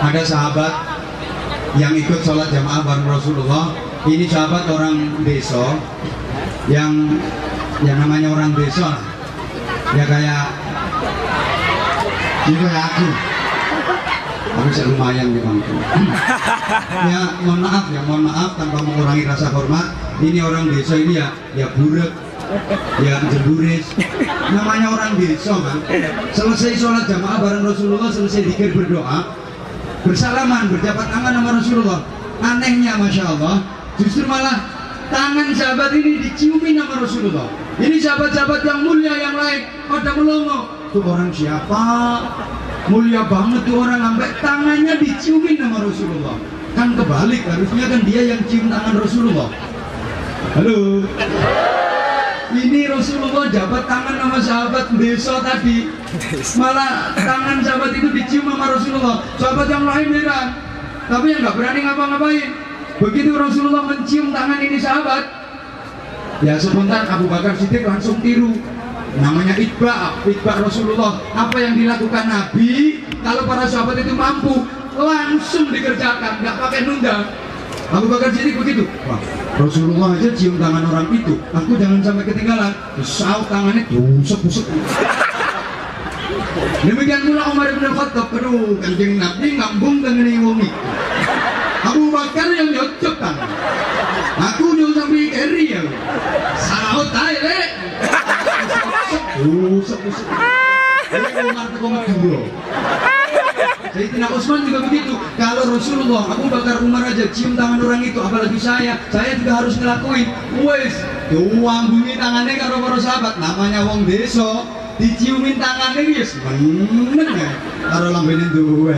ada sahabat yang ikut sholat jamaah bareng Rasulullah. Ini sahabat orang desa yang namanya orang desa ya, kayak gitu ya aku bisa lumayan memang. Ya mohon maaf tanpa mengurangi rasa hormat. Ini orang desa ini ya buruk, ya jemburis. Namanya orang desa kan. Selesai sholat jamaah bareng Rasulullah, selesai zikir berdoa, bersalaman, berjabat tangan sama Rasulullah. Anehnya Masya Allah, justru malah tangan sahabat ini diciumin sama Rasulullah. Ini sahabat-sahabat yang mulia yang lain pada melongo. Itu orang siapa? Mulia banget tuh orang, sampai tangannya diciumin sama Rasulullah. Kan kebalik, harusnya kan dia yang cium tangan Rasulullah. Halo. Ini Rasulullah jabat tangan sama sahabat desa tadi, malah tangan sahabat itu dicium sama Rasulullah. Sahabat yang lain heran, tapi yang nggak berani ngapa-ngapain. Begitu Rasulullah mencium tangan ini sahabat, ya sebentar Abu Bakar Siddiq langsung tiru. Namanya itba Rasulullah. Apa yang dilakukan Nabi, kalau para sahabat itu mampu, langsung dikerjakan, nggak pakai nunda. Abu Bakar Siddiq begitu. Wah, Rasulullah aja cium tangan orang itu, aku jangan sampai ketinggalan. Saut tangannya busuk. Demikian pula Umar bin Khattab. Aduh, Kanjeng Nabi ngambung tangan wongi. Abu Bakar yang nyocok tangan. Aku nyuruh sampai keri ya. Saut aja. Busuk. Umar tekomak dulu. Sayyidina Utsman juga begitu. Kalau Rasulullah, Abu Bakar, Umar aja cium tangan orang itu, apalagi saya juga harus ngelakuin. Wes, diwangungi tangannya karo para sahabat. Namanya wong desa, diciumin tangannya wis meneng ya. Karo lambene duwe.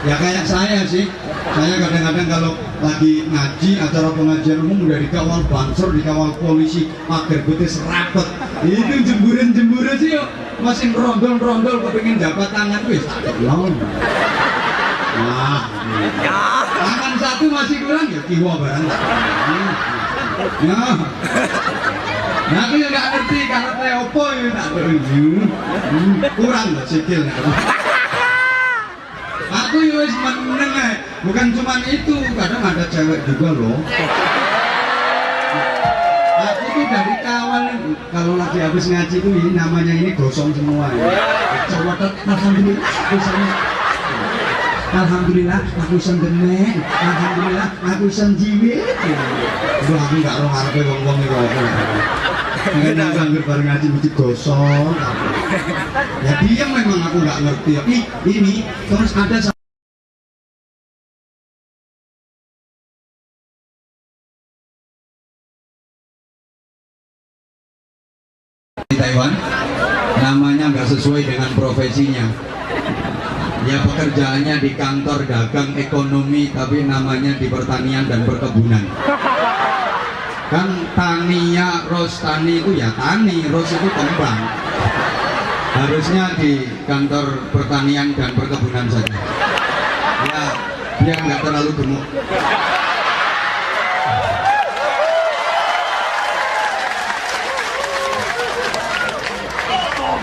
Ya kayak saya sih. Saya kadang-kadang kalau lagi ngaji, acara pengajian umum udah dikawal bansor, dikawal polisi, pagar betis rapet. Itu jemburan sih yuk. Masih rondol kepingin dapat tangan wis long. Nah, tangan satu masih kurang ya kiwa barang. Nah, aku juga nggak ngerti karena opo ya tak kurang loh sikil. Aku ya wis meneng. Bukan cuma itu, kadang ada cewek juga loh. Aku tuh dari kawal, kalau lagi habis ngaji tuh ini namanya ini gosong semua ya. Coba Alhamdulillah aku sendemen, Alhamdulillah aku senjiwit. Aduh aku gak roh ngarepe wong-wong iki apa. Ini anggar bareng ngaji mesti gosong. Ya dia memang aku gak ngerti. Ini terus ada Taiwan, namanya nggak sesuai dengan profesinya. Ya pekerjaannya di kantor dagang ekonomi, tapi namanya di pertanian dan perkebunan. Kan tania, tani itu ya tani, ros itu kembang. Harusnya di kantor pertanian dan perkebunan saja. Ya biar nggak terlalu gemuk.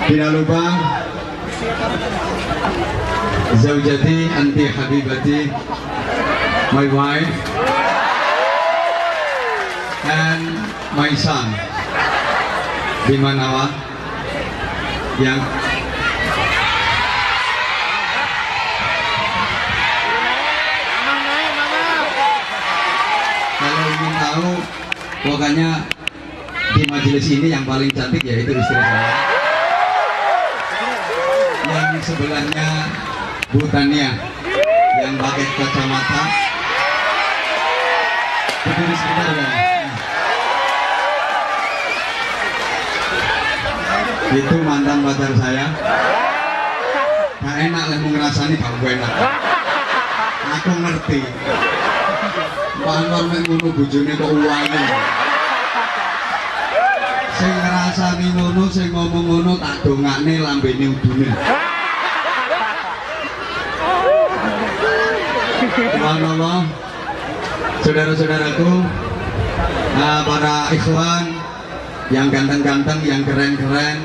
Tidak lupa Zaujati anti habibati, my wife and my son. Di mana Wak? Yang kalau ingin tahu, pokoknya di majelis ini yang paling cantik yaitu istri saya. Yang sebelahnya Bu Tania yang pakai kacamata. Berdiri sebentar ya. Itu mantan pacar saya. Nah enak lah ngerasani kamu enak. Aku ngerti. Panor ngono bojone kok uwangi. Sing ngrasani ngono, sing ngomong ngono tak dongakne lambene udune. Subhanallah. Saudara-saudaraku, para ikhwan yang ganteng-ganteng, yang keren-keren,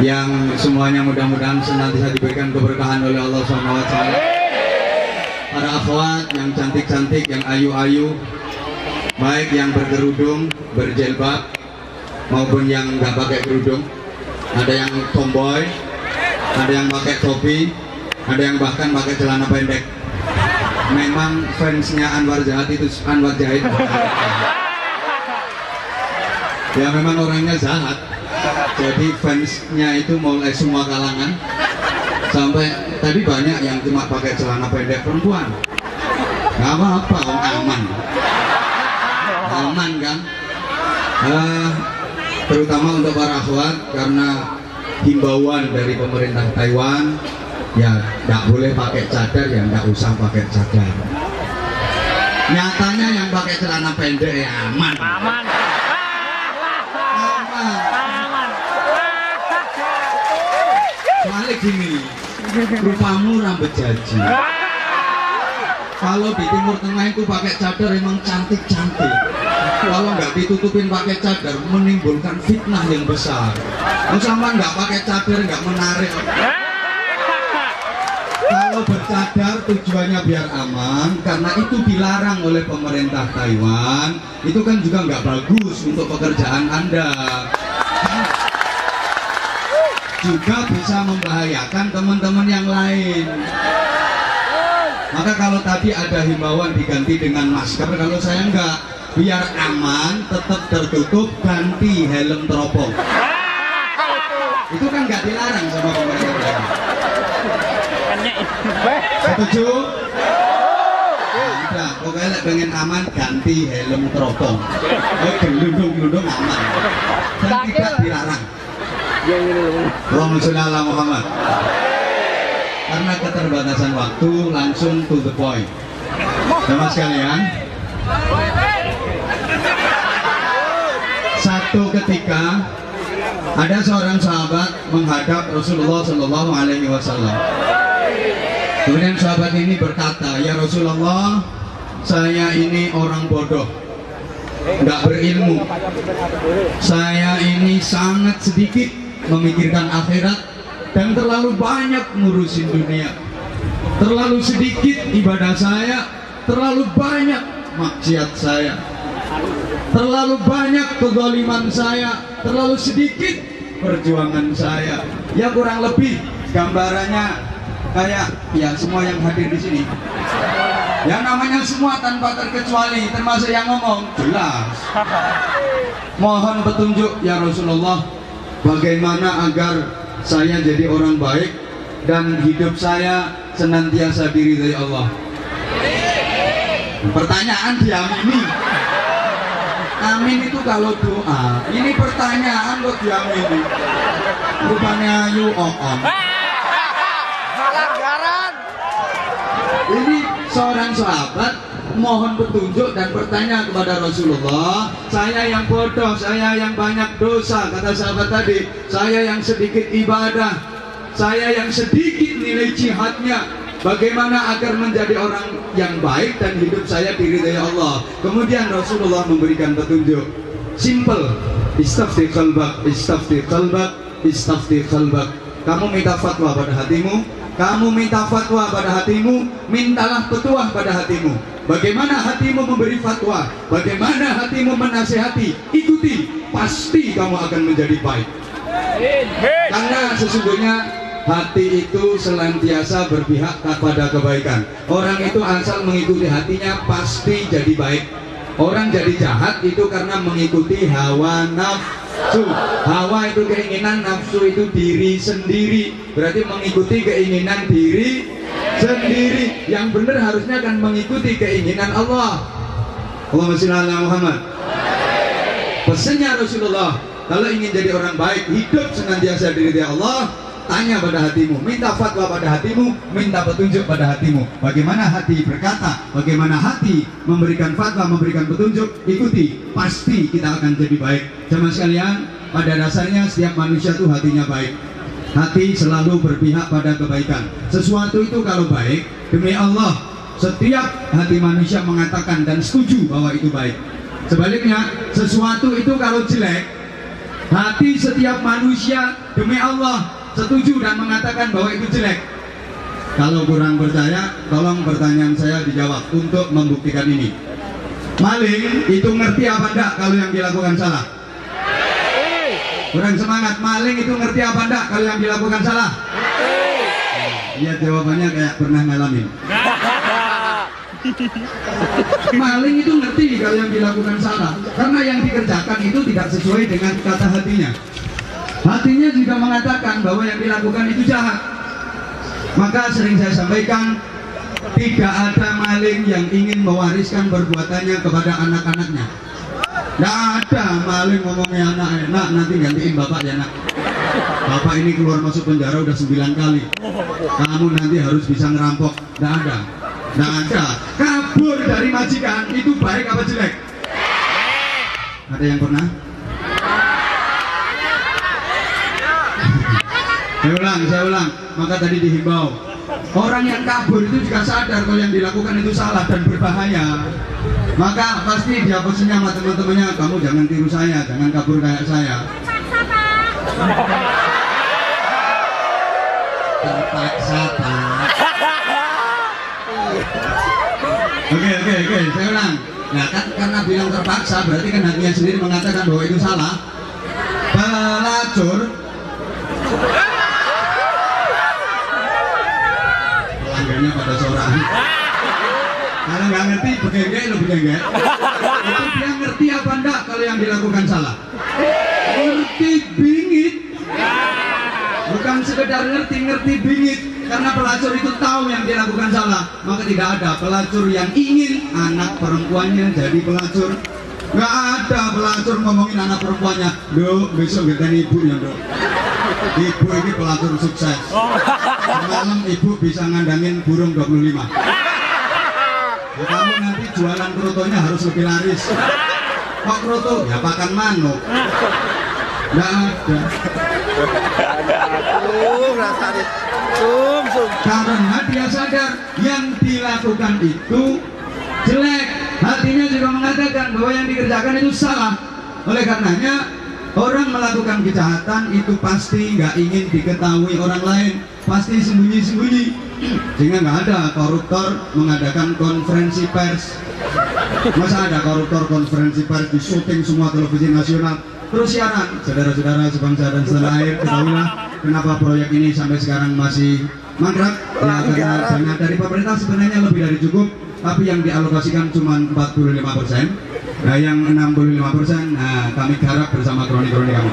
yang semuanya mudah-mudahan senantiasa diberikan keberkahan oleh Allah SWT. akhwat yang cantik-cantik, yang ayu-ayu, baik yang berkerudung, berjilbab maupun yang nggak pakai kerudung. Ada yang tomboy, ada yang pakai topi, ada yang bahkan pakai celana pendek. Memang fansnya Anwar Jahat itu Anwar Jahid. Ya memang orangnya jahat. Jadi fansnya itu mulai semua kalangan. Sampai tadi banyak yang cuma pakai celana pendek perempuan. Gak apa-apa, aman. Aman kan? Terutama untuk para akhwat, karena himbauan dari pemerintah Taiwan, ya nggak boleh pakai cadar, ya nggak usah pakai cadar. Nyatanya yang pakai celana pendek ya aman. Aman. Soalnya gini, rupamu rambut jaji. Kalau di Timur Tengah itu pakai cadar emang cantik-cantik. Kalau nggak ditutupin pakai cadar menimbulkan fitnah yang besar. Sama nggak pakai cadar nggak menarik. Kalau bercadar tujuannya biar aman, karena itu dilarang oleh pemerintah Taiwan. Itu kan juga nggak bagus untuk pekerjaan Anda. Juga bisa membahayakan teman-teman yang lain. Maka kalau tadi ada himbauan diganti dengan masker, kalau saya enggak, biar aman, tetap tertutup, ganti helm teropong. Itu kan nggak dilarang sama pemerintah. Setuju? Udah, pokoknya pengen aman, ganti helm teropong. Gelundung-gelundung aman. Dan tidak dilarang. Allahumma sholli ala Muhammad. Karena keterbatasan waktu, langsung to the point. Teman sekalian, satu ketika ada seorang sahabat menghadap Rasulullah Shallallahu Alaihi Wasallam. Kemudian sahabat ini berkata, ya Rasulullah, saya ini orang bodoh, nggak berilmu. Saya ini sangat sedikit memikirkan akhirat dan terlalu banyak ngurusin dunia. Terlalu sedikit ibadah saya, terlalu banyak maksiat saya, terlalu banyak kezaliman saya, terlalu sedikit perjuangan saya. Ya kurang lebih gambarannya kayak ya semua yang hadir di sini. Yang namanya semua tanpa terkecuali, termasuk yang ngomong, jelas. Mohon petunjuk ya Rasulullah, bagaimana agar saya jadi orang baik dan hidup saya senantiasa diridhai Allah. Pertanyaan diamini. Amin itu kalau doa. Ini pertanyaan kok diamini. Rupanya ayu on. Ini seorang sahabat mohon petunjuk dan bertanya kepada Rasulullah, saya yang bodoh, saya yang banyak dosa, kata sahabat tadi, saya yang sedikit ibadah, saya yang sedikit nilai jihadnya, bagaimana agar menjadi orang yang baik dan hidup saya diridhai Allah. Kemudian Rasulullah memberikan petunjuk simple, istafti qalbak, istafti qalbak, istafti qalbak. Kamu minta fatwa pada hatimu, kamu minta fatwa pada hatimu, mintalah petuah pada hatimu. Bagaimana hatimu memberi fatwa, bagaimana hatimu menasihati, ikuti, pasti kamu akan menjadi baik. Karena sesungguhnya hati itu senantiasa berpihak kepada kebaikan. Orang itu asal mengikuti hatinya pasti jadi baik. Orang jadi jahat itu karena mengikuti hawa nafsu. Hawa itu keinginan, nafsu itu diri sendiri. Berarti mengikuti keinginan diri sendiri. Yang benar harusnya kan mengikuti keinginan Allah. Allahumma sholli ala Muhammad. Pesannya Rasulullah, kalau ingin jadi orang baik, hidup senantiasa diridhai Allah, tanya pada hatimu, minta fatwa pada hatimu, minta petunjuk pada hatimu. Bagaimana hati berkata, bagaimana hati memberikan fatwa, memberikan petunjuk, ikuti, pasti kita akan jadi baik. Jemaah sekalian, pada dasarnya setiap manusia itu hatinya baik. Hati selalu berpihak pada kebaikan. Sesuatu itu kalau baik, demi Allah, setiap hati manusia mengatakan dan setuju bahwa itu baik. Sebaliknya, sesuatu itu kalau jelek, hati setiap manusia demi Allah setuju dan mengatakan bahwa itu jelek. Kalau kurang percaya, tolong pertanyaan saya dijawab untuk membuktikan ini. Maling itu ngerti apa enggak kalau yang dilakukan salah? Kurang semangat. Maling itu ngerti apa enggak kalau yang dilakukan salah? Iya, jawabannya kayak pernah ngalamin. Maling itu ngerti kalau yang dilakukan salah, karena yang dikerjakan itu tidak sesuai dengan kata hatinya. Hatinya juga mengatakan bahwa yang dilakukan itu jahat. Maka sering saya sampaikan, tidak ada maling yang ingin mewariskan perbuatannya kepada anak-anaknya. Tidak ada maling ngomongnya anak enak, nanti gantiin bapak ya nak. Bapak ini keluar masuk penjara udah 9 kali. Kamu nanti harus bisa ngerampok. Tidak ada. Tidak ada. Kabur dari majikan itu baik apa jelek? Ada yang pernah? Saya ulang. Maka tadi dihimbau, orang yang kabur itu juga sadar kalau yang dilakukan itu salah dan berbahaya. Maka pasti dia pesennya sama teman-temannya, kamu jangan tiru saya, jangan kabur kayak saya. Terpaksa, Pak. Oke, saya ulang. Nah kan karena bilang terpaksa, berarti kan hatinya sendiri mengatakan bahwa itu salah. Pelacur pelanggannya pada seorang. Kalau nggak ngerti, begengge lo begengge. Itu dia ngerti apa enggak kalau yang dilakukan salah? Ngerti bingit. Bukan sekedar ngerti bingit. Karena pelacur itu tahu yang dilakukan salah. Maka tidak ada pelacur yang ingin anak perempuannya jadi pelacur. Nggak ada pelacur ngomongin anak perempuannya, "Dok, besok gantian ibu ya, Dok. Ibu ini pelacur sukses. Semalam ibu bisa ngandangin burung 25. Kamu nanti jualan krotonya harus lebih laris. Kok kroto? Ya pakan manuk." Nggak ada. Karena dia sadar yang dilakukan itu jelek. Hatinya juga mengatakan bahwa yang dikerjakan itu salah. Oleh karenanya orang melakukan kejahatan itu pasti nggak ingin diketahui orang lain, pasti sembunyi-sembunyi. Sehingga nggak ada koruptor mengadakan konferensi pers. Masa ada koruptor konferensi pers di syuting semua televisi nasional terus siaran? Saudara-saudara sebangsa dan setanah air, ketahuilah kenapa proyek ini sampai sekarang masih mangkrak. Ya karena dana dari pemerintah sebenarnya lebih dari cukup, tapi yang dialokasikan cuma 45%. Nah yang 65%, nah kami garap bersama kroni-kroni kami.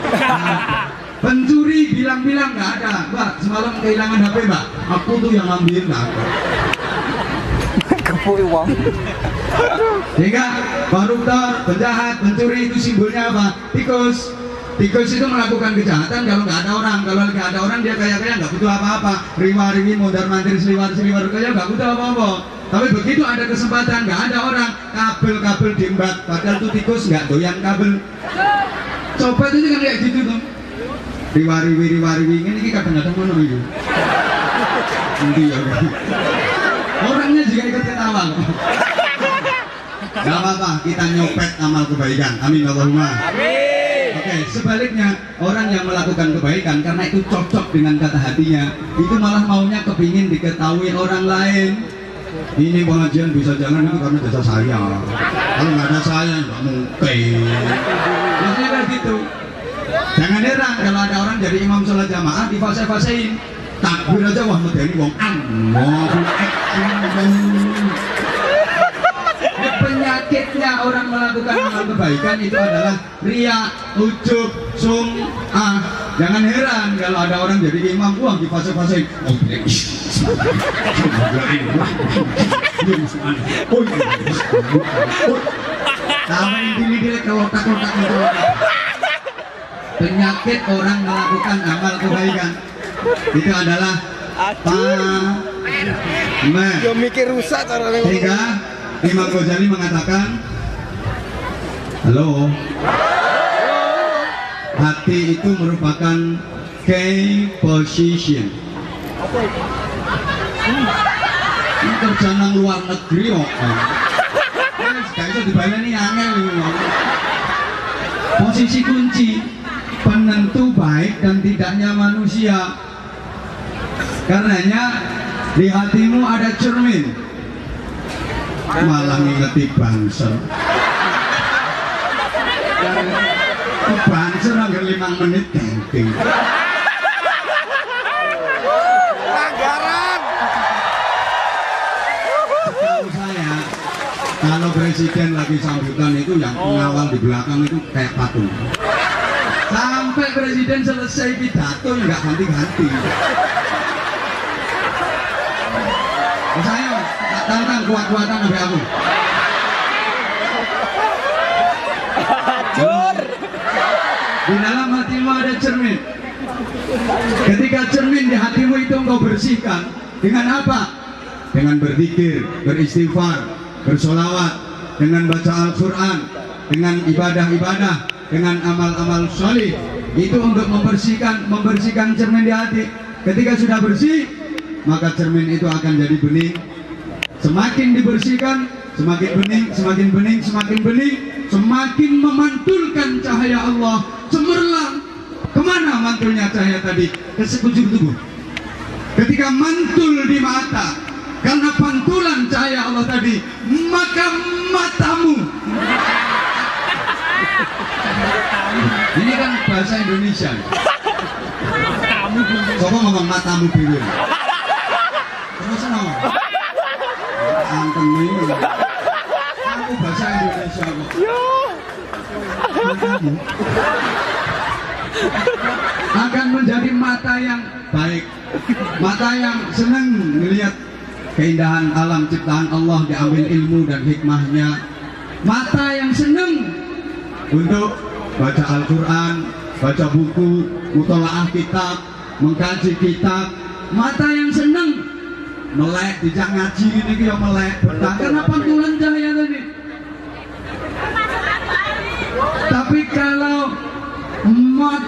Pencuri bilang-bilang nggak ada, Mbak. Semalam kehilangan HP, Mbak. Aku tuh yang ambil, nggak ada. Kepui uang. Sehingga koruptor, penjahat, pencuri itu simbolnya apa? Tikus. Tikus itu melakukan kejahatan kalau nggak ada orang. Kalau nggak ada orang dia kaya-kaya nggak butuh apa-apa. Riwa-riwi, mondar-mandir, seliwar-seliwar kaya nggak butuh apa-apa. Tapi begitu ada kesempatan nggak ada orang, kabel-kabel diembat. Padahal tuh tikus nggak doyan kabel. Copet itu kan kayak gitu tuh. Riwa-riwi ini kadang-kadang mana itu? Nanti ya. Orangnya juga ikut ketawa. Gak apa-apa, kita nyopet amal kebaikan. Amin Allahumma. Amin. Oke, sebaliknya orang yang melakukan kebaikan karena itu cocok dengan kata hatinya, itu malah maunya kepingin diketahui orang lain. Ini pengajian bisa jalan itu karena jasa saya. Kalau nggak ada saya nggak mungkin. Biasanya kayak gitu. Jangan heran kalau ada orang jadi imam sholat jamaah di fase-fasein. Takbir aja wah medeni wong Allahu Akbar. Penyakitnya orang melakukan amal kebaikan itu adalah riya, ujub, sum'ah. Jangan heran kalau ada orang jadi imam wah di fase-fase. Tahu dili-dili ke otak-otak itu. Penyakit orang melakukan amal kebaikan itu adalah Dia mikir rusak cara sehingga Imam Ghazali mengatakan, halo, hati itu merupakan key position. Ini kerja nang luar negeri kok. Gak bisa dibaleni angel ini. Posisi kunci penentu baik dan tidaknya manusia. Karenanya Di hatimu ada cermin, malah ngingeti Banser. Banser anggar 5 menit camping. Pelanggaran. Tahu saya, kalau presiden lagi sambutan itu yang pengawal di belakang itu kayak patung. Sampai presiden selesai pidato nggak ganti-ganti. Saya tantang kuat-kuatan sampai aku. Hancur. Di dalam hatimu ada cermin. Ketika cermin di hatimu itu engkau bersihkan dengan apa? Dengan berzikir, beristighfar, bersolawat, dengan baca Al-Quran, dengan ibadah-ibadah, dengan amal-amal solih. Itu untuk membersihkan cermin di hati. Ketika sudah bersih, maka cermin itu akan jadi bening. Semakin dibersihkan, semakin bening, semakin bening, semakin bening, semakin memantulkan cahaya Allah cemerlang. Kemana mantulnya cahaya tadi? Ke sekujur tubuh. Ketika mantul di mata, karena pantulan cahaya Allah tadi, maka matamu. Ini kan bahasa Indonesia. Coba ngomong matamu dulu. Terus ngomong. Antem ini. Aku bahasa Indonesia kok. Matamu akan menjadi mata yang baik, mata yang senang melihat keindahan alam ciptaan Allah, diambil ilmu dan hikmahnya, mata yang senang untuk baca Al-Quran, baca buku, mutolaah kitab, mengkaji kitab, mata yang senang melek, dijak ngaji ini yang melek, karena pantulan cahaya tadi. Tapi kalau mata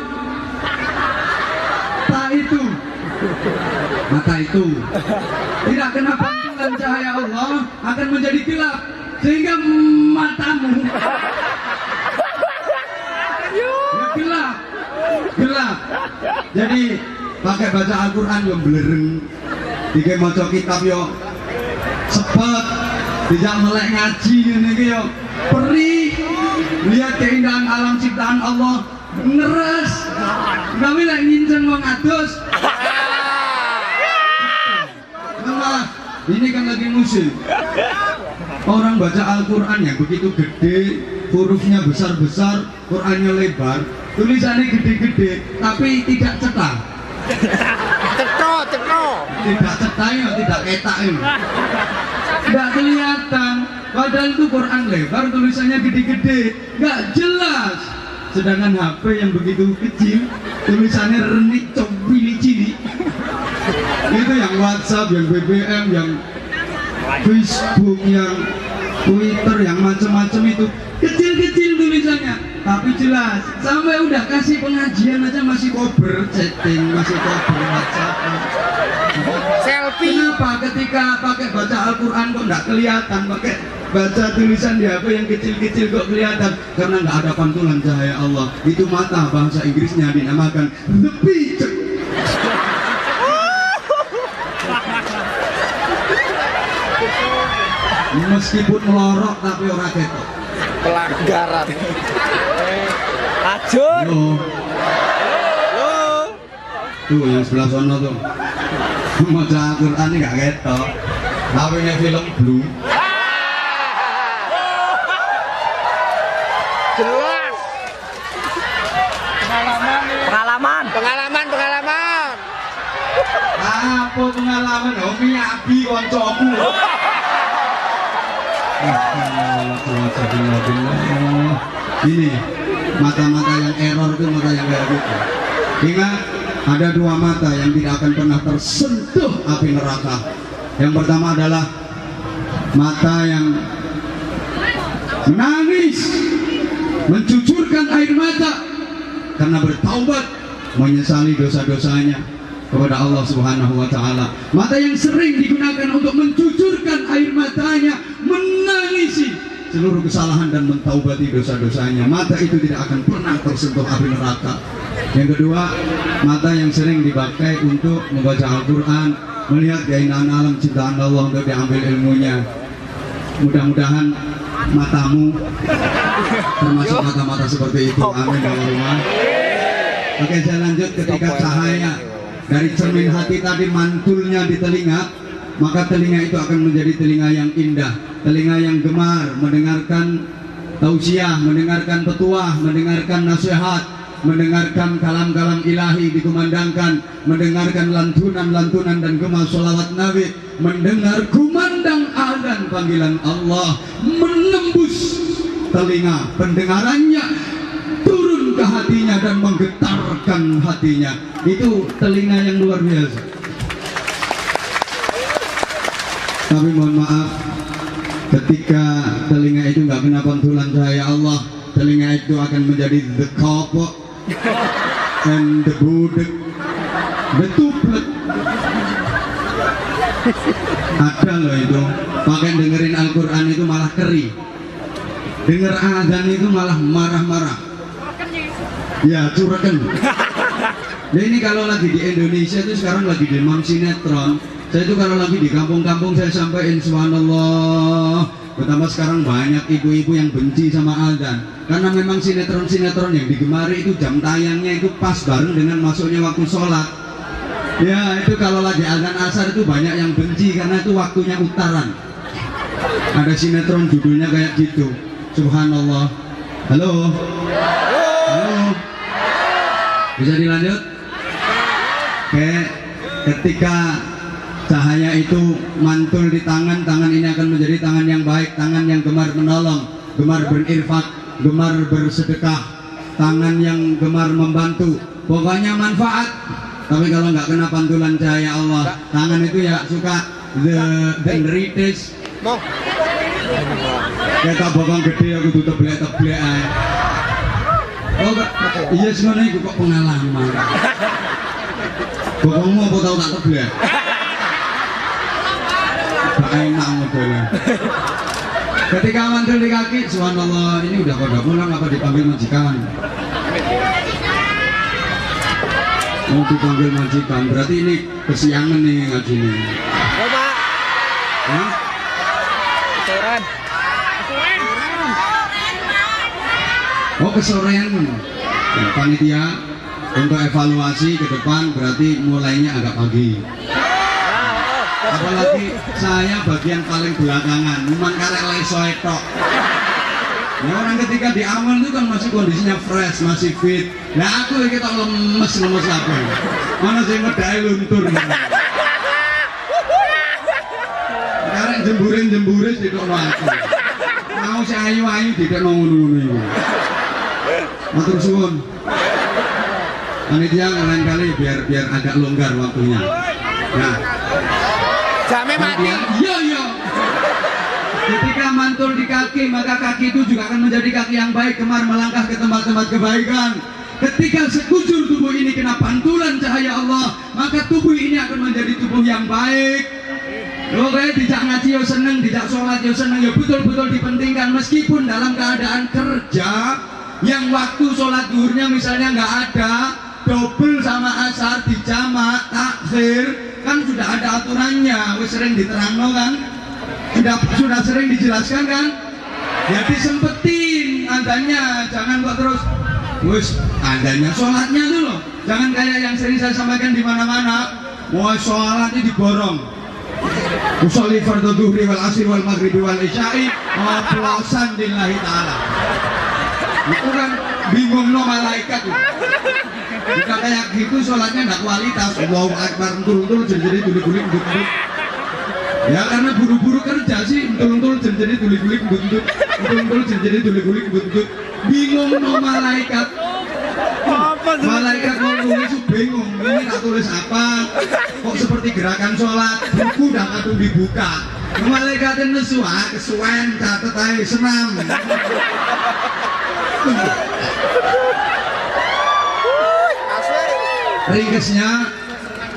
itu tidak kena pantulan cahaya Allah, akan menjadi gelap, sehingga matamu ya gelap. Jadi pakai baca Al-Quran yang belereng, tiga maca kitab yo sepet, tidak melek ngaji ini yo perih, lihat keindahan alam ciptaan Allah, ngeres, nggak boleh nginceng wong adus. Nah, ini kan lagi musim. Orang baca Al-Quran yang begitu gede, hurufnya besar-besar, Qurannya lebar, tulisannya gede-gede, tapi tidak cetak. Tidak cetak ya, tidak ketak ya. Nggak kelihatan. Padahal itu Quran lebar, tulisannya gede-gede, nggak jelas. Sedangkan HP yang begitu kecil, tulisannya renik, cili-cili. Itu yang WhatsApp, yang BBM, yang Facebook, yang Twitter, yang macam-macam itu kecil-kecil tulisannya, tapi jelas. Sampai udah kasih pengajian aja masih cover chatting, masih cover WhatsApp. Selfie. Kenapa ketika pakai baca Al-Quran kok nggak kelihatan, pakai baca tulisan di HP yang kecil-kecil kok kelihatan? Karena nggak ada pantulan cahaya Allah. Itu mata, bahasa Inggrisnya dinamakan the picture. Meskipun melorok tapi orang ketok. Pelanggaran. Hancur. Tuh yang sebelah sana tuh baca Al-Quran ini gak ketok, tapi ini film Blue. Jelas. Pengalaman. Apa pengalaman? Hobi abi koncoku. Ini mata-mata yang error itu mata yang kayak gitu. Ingat, ada dua mata yang tidak akan pernah tersentuh api neraka. Yang pertama adalah mata yang menangis, mencucurkan air mata karena bertaubat, menyesali dosa-dosanya kepada Allah Subhanahu wa Ta'ala. Mata yang sering digunakan untuk mencucurkan air matanya, menangisi seluruh kesalahan dan mentaubati dosa-dosanya. Mata itu tidak akan pernah tersentuh api neraka. Yang kedua, mata yang sering dipakai untuk membaca Al-Quran, melihat keindahan alam ciptaan Allah untuk diambil ilmunya. Mudah-mudahan matamu termasuk mata-mata seperti itu. Amin ya Allah. Oke, saya lanjut. Ketika cahaya dari cermin hati tadi mantulnya di telinga, maka telinga itu akan menjadi telinga yang indah, telinga yang gemar mendengarkan tausiah, mendengarkan petuah, mendengarkan nasihat, mendengarkan kalam-kalam ilahi dikumandangkan, mendengarkan lantunan-lantunan dan gema sholawat Nabi, mendengar kumandang azan panggilan Allah, menembus telinga pendengarannya, turun ke hatinya dan menggetarkan hatinya. Itu telinga yang luar biasa. Tapi mohon maaf, ketika telinga itu nggak kena pantulan cahaya Allah, telinga itu akan menjadi the kopok and the budek, the tuplet. Ada loh itu, pakai dengerin Al-Quran itu malah keri, denger azan itu malah marah-marah. Ya, curakan. Nah ini kalau lagi di Indonesia itu sekarang lagi demam sinetron. Saya itu kalau lagi di kampung-kampung saya sampaikan subhanallah. Pertama sekarang banyak ibu-ibu yang benci sama azan, karena memang sinetron-sinetron yang digemari itu jam tayangnya itu pas bareng dengan masuknya waktu sholat. Ya itu kalau lagi azan asar itu banyak yang benci karena itu waktunya utaran. Ada sinetron judulnya kayak gitu. Subhanallah. Halo. Halo. Bisa dilanjut? Oke. Ketika cahaya itu mantul di tangan, tangan ini akan menjadi tangan yang baik, tangan yang gemar menolong, gemar berinfak, gemar bersedekah, tangan yang gemar membantu, pokoknya manfaat. Tapi kalau nggak kena pantulan cahaya Allah, tangan itu ya suka the rites. Kita bokong gede aku tuh teblek-teblek aja. Oh iya sebenarnya itu kok pengalaman. Bokongmu apa tahu tak teblek? Enak modelnya. Ketika mantul di kaki, subhanallah, ini udah pada pulang apa dipanggil majikan? Mau dipanggil majikan, berarti ini kesiangan nih ngaji nih. Oh, Pak. Hah? Kesorean. Oh kesorean. Panitia untuk evaluasi ke depan berarti mulainya agak pagi. Apalagi saya bagian paling belakangan, memang karek leso tok. Ya orang ketika di awal itu kan masih kondisinya fresh, masih fit. Nah aku iki tok lemes apa? Mana sing medhae luntur. Karek jemburin didokno aku. Mau sing ayu-ayu didokno ngono-ngono iku. Matur suwun. Panitia lain kali biar agak longgar waktunya. Nah, Jamnya mati. Iya. Ketika mantul di kaki, maka kaki itu juga akan menjadi kaki yang baik, gemar melangkah ke tempat-tempat kebaikan. Ketika sekujur tubuh ini kena pantulan cahaya Allah, maka tubuh ini akan menjadi tubuh yang baik. Oke, tidak ngaji yo seneng, tidak sholat yo seneng, ya betul-betul dipentingkan. Meskipun dalam keadaan kerja, yang waktu sholat duhurnya misalnya nggak ada, double sama asar dijamak, takhir, kan sudah ada aturannya, wis sering diterangno kan, sudah sering dijelaskan kan, ya disempetin adanya, jangan kok terus wis adanya sholatnya tuh loh, jangan kayak yang sering saya sampaikan di mana-mana, mau sholatnya diborong, usolli fardhu dhuhri wal asri wal maghribi wal isya'i oplosan lillahi ta'ala. Itu kan bingung no malaikat tuh. Jika kayak gitu sholatnya nggak kualitas. Allahu Akbar entul-entul jadi tuli-tuli endut-endut. Ya karena buru-buru kerja sih entul-entul jadi tuli-tuli endut-endut. Entul-entul jadi tuli-tuli endut-endut. Bingung no malaikat. Malaikat mau tulis bingung. Ini tak tulis apa? Kok seperti gerakan sholat? Buku udah kadung dibuka. Malaikatnya nesu, kesuwen, catet aja, senam. Ringkesnya,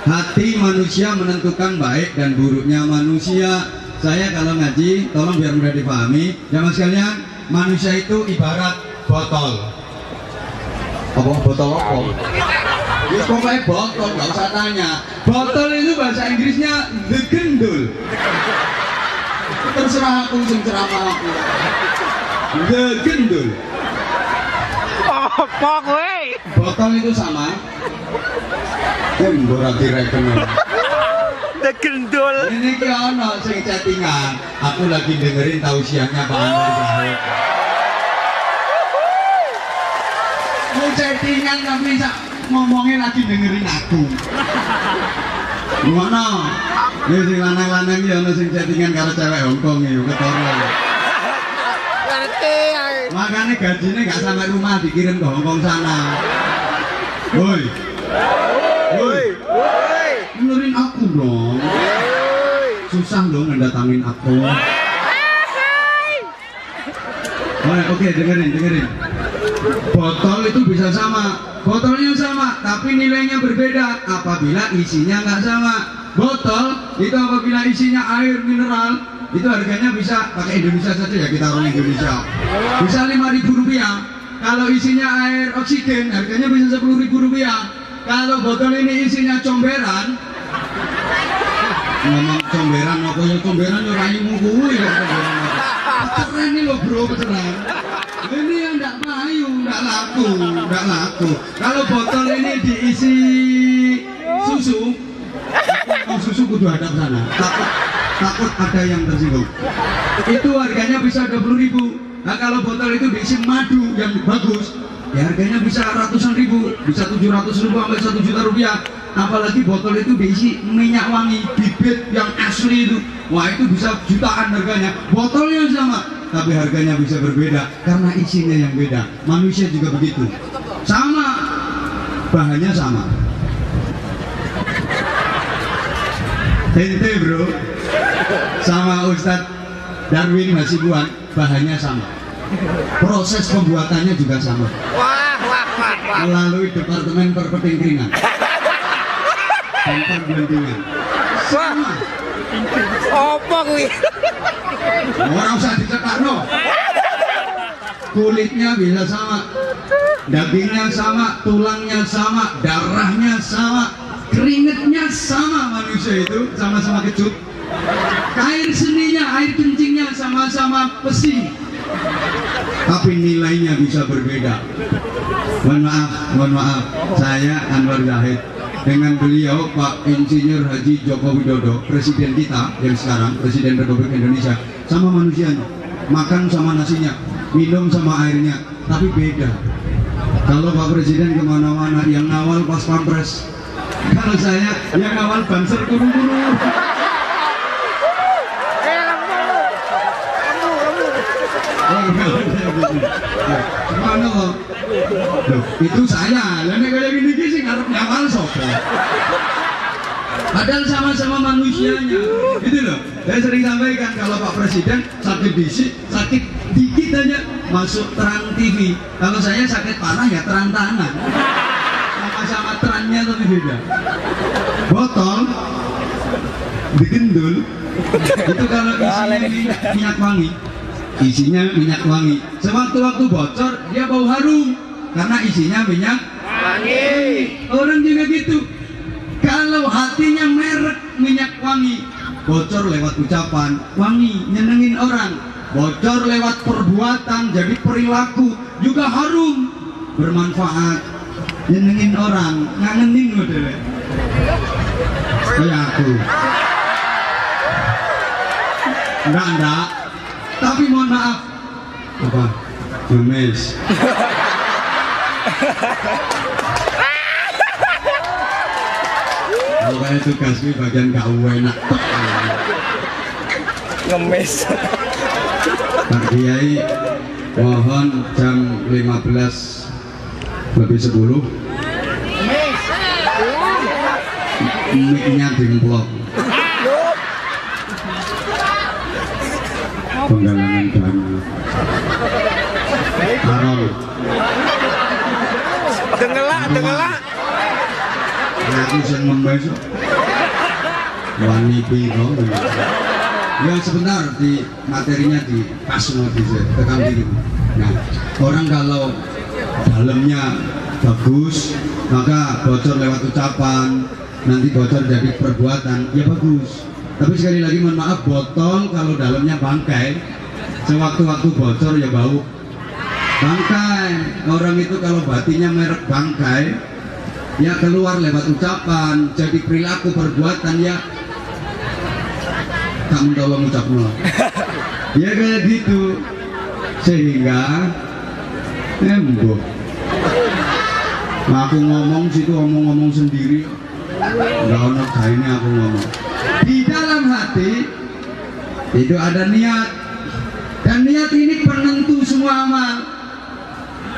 hati manusia menentukan baik dan buruknya manusia. saya kalau ngaji, tolong biar mudah dipahami. Jamaah sekalian, manusia itu ibarat botol. Apa botol apa? Ya pokoknya botol, nggak usah tanya. Botol itu bahasa Inggrisnya the gendul. Terserah aku sing ceramah aku. The gendul. Apa kowe? Botol itu sama. Ora direken. Degendul. Ini ki ono sing chattingan. Aku lagi dengerin tausiahnya Pak Anwar Zahid. Mau chattingan tapi ngomongnya lagi dengerin aku. Ngono. Ya sing lanang-lanang ki ono sing chattingan karo cewek Hongkong iki ketara. Ngerti ae. Makanya gajinya nggak sampai rumah dikirim ke Hongkong sana. Woi. Woi. Woi. Benerin aku dong. Susah dong ngedatangin aku. Oke, dengerin. Botol itu bisa sama, botolnya sama, tapi nilainya berbeda apabila isinya nggak sama. Botol itu apabila isinya air mineral, itu harganya bisa pakai Indonesia saja ya, kita orang Indonesia. Bisa Rp5.000. Kalau isinya air oksigen, harganya bisa Rp10.000. Kalau botol ini isinya comberan, ngomong comberan apa ya, comberan ya raimu kuwi kok comberan. Peceran ini loh bro, peceran. Ini yang enggak payu, enggak laku. Kalau botol ini diisi susu, mau susu kudu hadap sana. Takut ada yang tersinggung. Itu harganya bisa Rp20.000. Nah kalau botol itu diisi madu yang bagus, ya harganya bisa ratusan ribu, bisa Rp700.000 sampai Rp1.000.000. Apalagi botol itu diisi minyak wangi bibit yang asli itu, wah itu bisa jutaan harganya. Botolnya sama, tapi harganya bisa berbeda karena isinya yang beda. Manusia juga begitu, sama, bahannya sama. Ente bro, sama Ustadz Darwin Hasibuan, bahannya sama. Proses pembuatannya juga sama. Wah. Melalui Departemen Perpetingkringan dan Pergelentingan. Sama. Apa kuwi? Orang usah dicekakno. Kulitnya bisa sama, dagingnya sama, tulangnya sama, darahnya sama, keringetnya sama. Manusia itu sama-sama kecut. Air seninya, air kencingnya sama-sama besi, tapi nilainya bisa berbeda. Mohon maaf, saya Anwar Zahid dengan beliau Pak Insinyur Haji Joko Widodo, presiden kita yang sekarang, Presiden Republik Indonesia, sama manusianya, makan sama nasinya, minum sama airnya, tapi beda. Kalau Pak Presiden kemana-mana yang ngawal pas pampres, kalau saya yang ngawal banser kurung-kurung. Mana kok? Loh, itu saya. Lah nek kaya gini sih ngarep nyawal sapa? Padahal sama-sama manusianya. Gitu loh. Saya sering sampaikan kalau Pak Presiden sakit fisik, sakit dikit aja masuk Terang TV. Kalau saya sakit parah ya Terang Tangan. Sama-sama terannya tapi beda. Botol digendul itu kalau isinya minyak wangi. Isinya minyak wangi. Sewaktu-waktu bocor dia bau harum karena isinya minyak wangi. Orang juga gitu. Kalau hatinya merek minyak wangi, bocor lewat ucapan wangi, nyenengin orang. Bocor lewat perbuatan, jadi perilaku juga harum, bermanfaat, nyenengin orang, ngangenin modelnya. Kayak aku. Enggak. Tapi mohon maaf. Apa? Ngemis. Kalau kayak tugas ini bagian gak enak. Ngemis. Pak Kiai, mohon jam 15:10. Mic-nya dimplok. Penggalangan dana. Karol. Dengelak. Aku sing membesok. Wani piro. Ya sebentar di materinya di pas semua di tekan diri. Nah, orang kalau dalamnya bagus, maka bocor lewat ucapan, nanti bocor jadi perbuatan, ya bagus. Tapi sekali lagi mohon maaf, botol kalau dalamnya bangkai, sewaktu-waktu bocor ya bau bangkai. Orang itu kalau batinnya merek bangkai, ya keluar lewat ucapan, jadi perilaku perbuatan ya kamu tolong ucapmu ya kayak gitu, sehingga embok aku ngomong situ ngomong sendiri, nggak ono ini aku ngomong. Di dalam hati itu ada niat, dan niat ini penentu semua amal.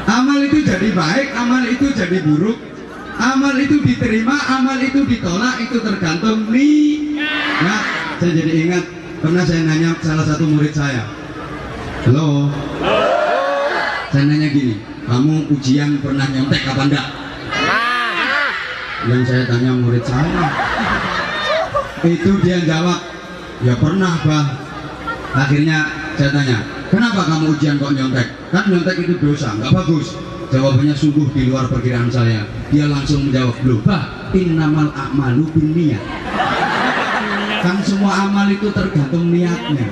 Amal itu jadi baik, amal itu jadi buruk, amal itu diterima, amal itu ditolak, itu tergantung niat. Nah, saya jadi ingat pernah saya nanya salah satu murid saya, halo, saya nanya gini, kamu ujian pernah nyontek apa enggak? Yang saya tanya murid saya, itu dia jawab, ya pernah bah. Akhirnya saya tanya, kenapa kamu ujian kok nyontek? Kan nyontek itu dosa, nggak bagus. Jawabannya sungguh di luar perkiraan saya. Dia langsung menjawab, loh bah, innamal a'malu binniyat. Kan semua amal itu tergantung niatnya.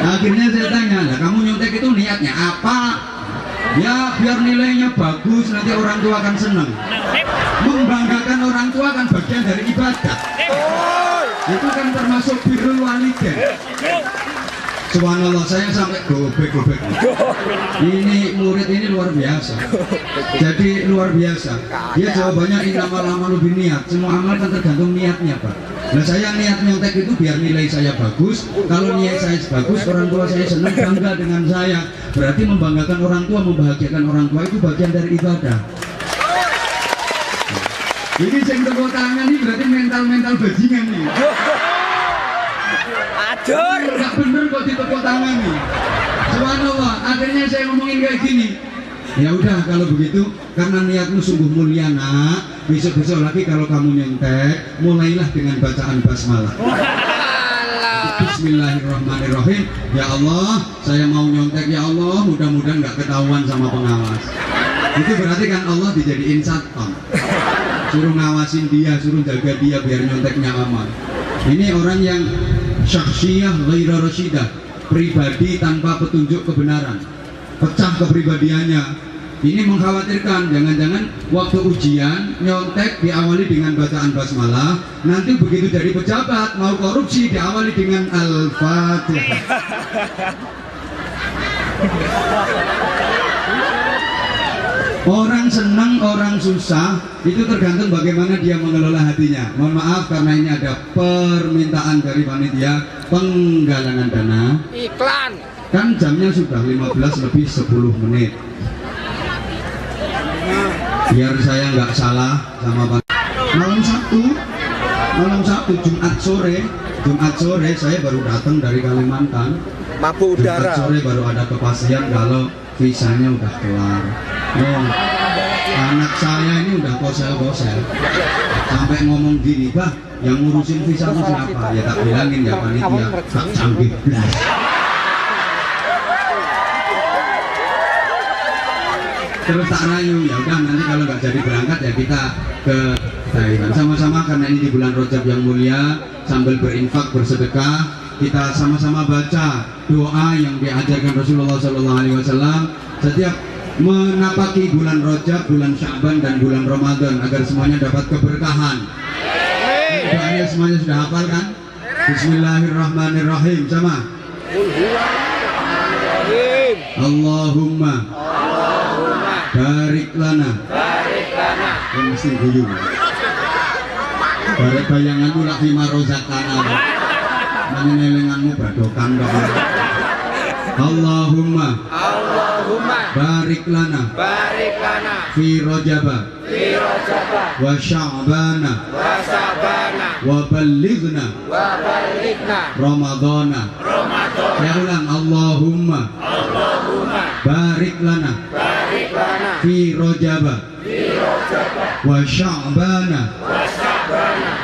Akhirnya saya tanya, lah kamu nyontek itu niatnya apa? Ya biar nilainya bagus, nanti orang tua akan senang. Membanggakan orang tua kan bagian dari ibadah. Itu kan termasuk birrul walidain. Subhanallah, saya sampai gobek-gobek. Ini murid ini luar biasa. Jadi luar biasa. Dia jawabannya innamal a'malu binniyat. Semua amal kan tergantung niatnya, Pak. Nah, saya niat nyontek itu biar nilai saya bagus. Kalau niat saya bagus, orang tua saya senang, bangga dengan saya. Berarti membanggakan orang tua, membahagiakan orang tua itu bagian dari ibadah. Ini yang tepuk tangan ini berarti mental bajingan nih. Adur. Nggak bener kok ditepuk tangan nih. Subhanallah, akhirnya saya ngomongin kayak gini. Ya udah kalau begitu, karena niatmu sungguh mulia nak, besok-besok lagi kalau kamu nyontek, mulailah dengan bacaan basmalah. Bismillahirrahmanirrahim. Ya Allah, saya mau nyontek, ya Allah, mudah-mudahan nggak ketahuan sama pengawas. Itu berarti kan Allah dijadiin satpam, suruh ngawasin dia, suruh jaga dia biar nyonteknya aman. Ini orang yang syakhsiyah ghaira rasyidah, pribadi tanpa petunjuk kebenaran, pecah kepribadiannya. Ini mengkhawatirkan jangan-jangan waktu ujian nyontek diawali dengan bacaan basmalah, nanti begitu jadi pejabat mau korupsi diawali dengan Al-Fatihah. Orang senang, orang susah, itu tergantung bagaimana dia mengelola hatinya. Mohon maaf karena ini ada permintaan dari panitia penggalangan dana. Iklan. Kan jamnya sudah 15 lebih 10 menit. Biar saya nggak salah sama malam Sabtu Jumat sore saya baru datang dari Kalimantan. Mabuk udara. Jumat sore baru ada kepastian kalau visanya udah kelar. Oh, anak saya ini udah kosel-kosel sampai ngomong gini, bah, yang ngurusin visa itu siapa? Ya tak bilangin ya panitia, tak canggih blas. Terus tak rayu, ya udah nanti kalau nggak jadi berangkat ya kita ke Thailand sama-sama, karena ini di bulan Rajab yang mulia, sambil berinfak bersedekah kita sama-sama baca doa yang diajarkan Rasulullah SAW setiap menapaki bulan Rajab, bulan Sya'ban dan bulan Ramadan agar semuanya dapat keberkahan. Doanya semuanya sudah hafal kan? Bismillahirrahmanirrahim sama. Allahumma barik lana. Yang mesti guyung. Barik bayanganmu lak fima rozakana. Menyelenganmu badokan dong. Allahumma barik lana fi Rajaba wa Sya'bana wa ballighna Ramadana. Ya ulang, Allahumma barik lana fi Rajaba wa Sya'bana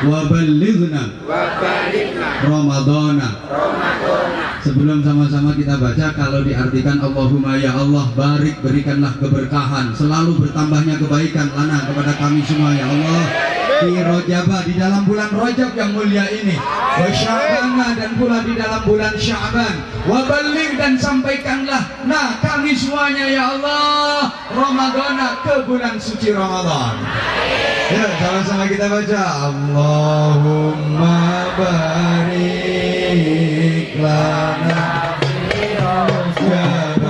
wa ballighna Ramadana. Sebelum sama-sama kita baca, kalau diartikan Allahumma ya Allah, barik, berikanlah keberkahan, selalu bertambahnya kebaikan lana kepada kami semua ya Allah, di Rojaba, di dalam bulan Rajab yang mulia ini, wa Sya'ban, dan pula di dalam bulan Sya'ban, wa balligh, dan sampaikanlah nah kami semuanya ya Allah Ramadana, ke bulan suci Ramadan. Ya, sama-sama kita baca Allahumma barik lana fi Rajab,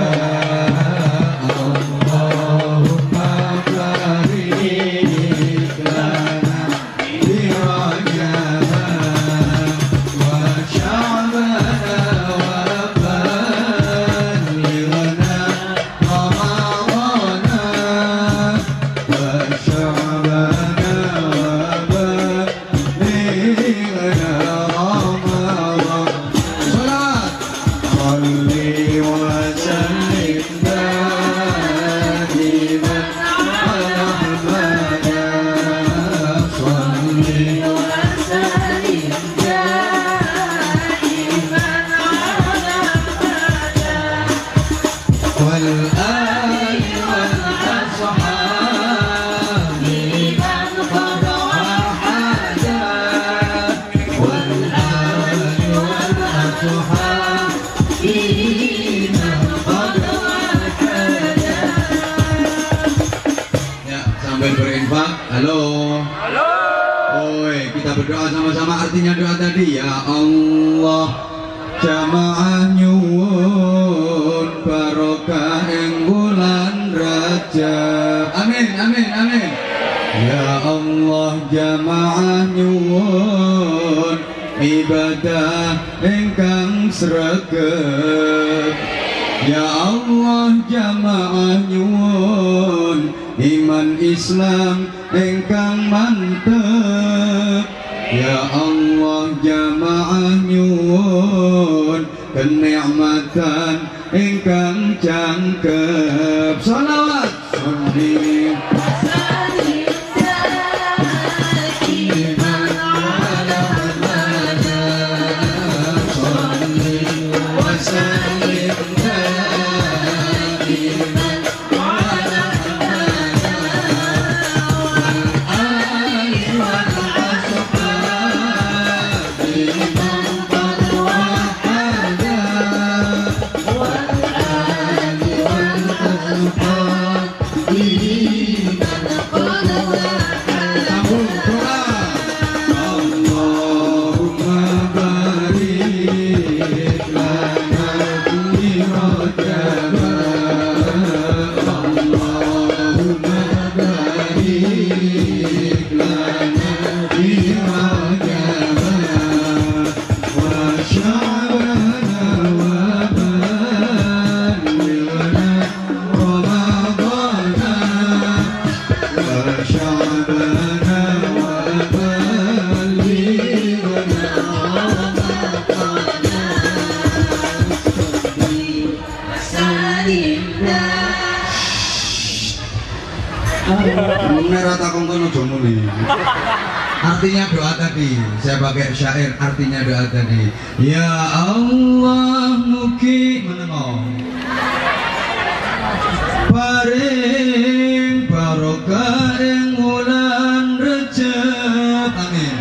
Allahumma barik lana fi Rajab wa Sya'ban wa ballighna Ramadana wa Sya'ban. Halo. Oi, kita berdoa sama-sama. Artinya doa tadi, ya Allah, jamaah nyuwun barokah ing bulan Rajab. Amin, amin, amin. Ya Allah, jamaah nyuwun ibadah ingkang sregep. Ya Allah, jamaah nyuwun iman Islam ingkang mantep. Ya Allah, jamaah nyuwun kenikmatan ingkang jangkep. Shalawat sholli Artinya doa tadi, saya pakai syair. Artinya doa tadi, ya Allah mugi menengok paring barokah ing wulan Rejab. Amin.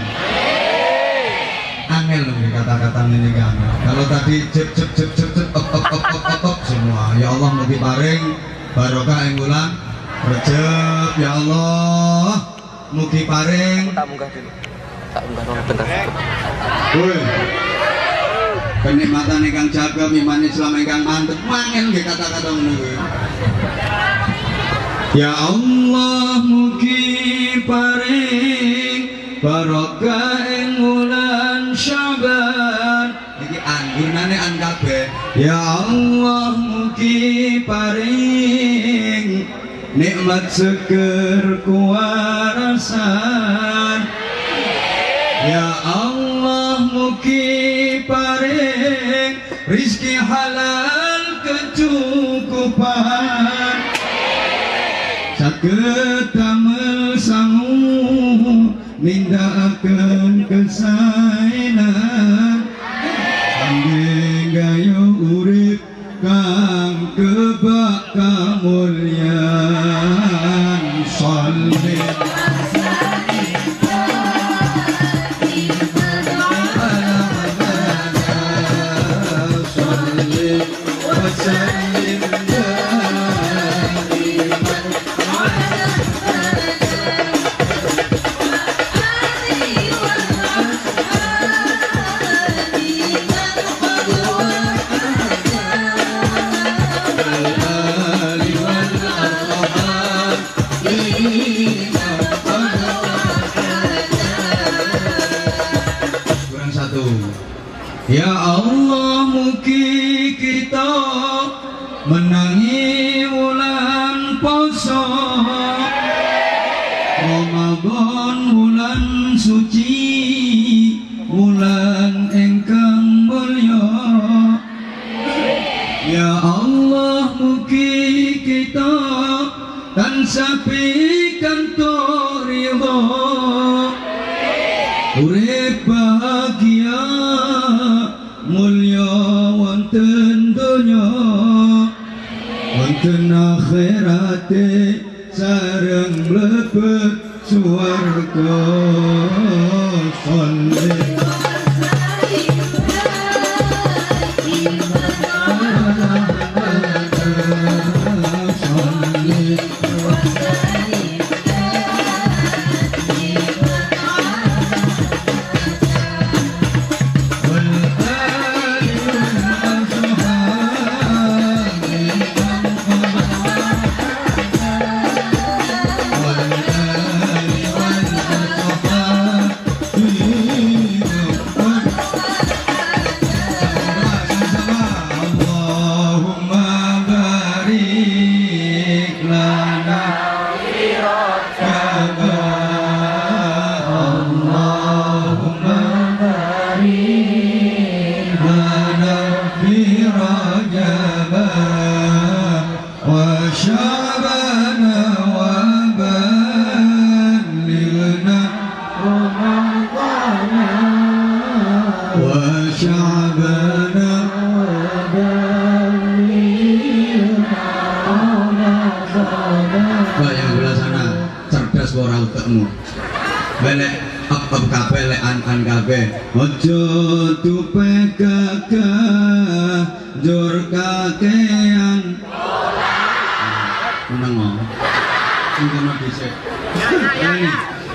Angel loh kata-kata ini kan. Kalau tadi cep op semua. Ya Allah mugi paring barokah ing wulan Rejab. Ya Allah mugi paring tak munggah bentar. Woi, kenikmatan ingkang jagem, iman Islam ingkang mantep. Mangen nggih kata-kata ngono kuwi. Ya Allah mugi paring barokah ing wulan Sya'ban. Iki anggunane an kabeh. Ya Allah mugi paring nikmat seger kuwarasan. Ya Allah mugi paring rizki halal kecukupan. Saged damel sangu nindakaken kesaenan kangge gayo urip kang kebak kamulyan sholli Ya Allah, mugi kita menangi wulan poso Ramadan, wulan suci, wulan ingkang mulya. Ya Allah, mugi kita tansah pikantuk ridho urip bahagia mulya wonten donya wonten akhirate sareng mlebet swarga sholli belek up kabeh lek an kabeh aja tupe gagah njur kakean meneng sing kono dhisik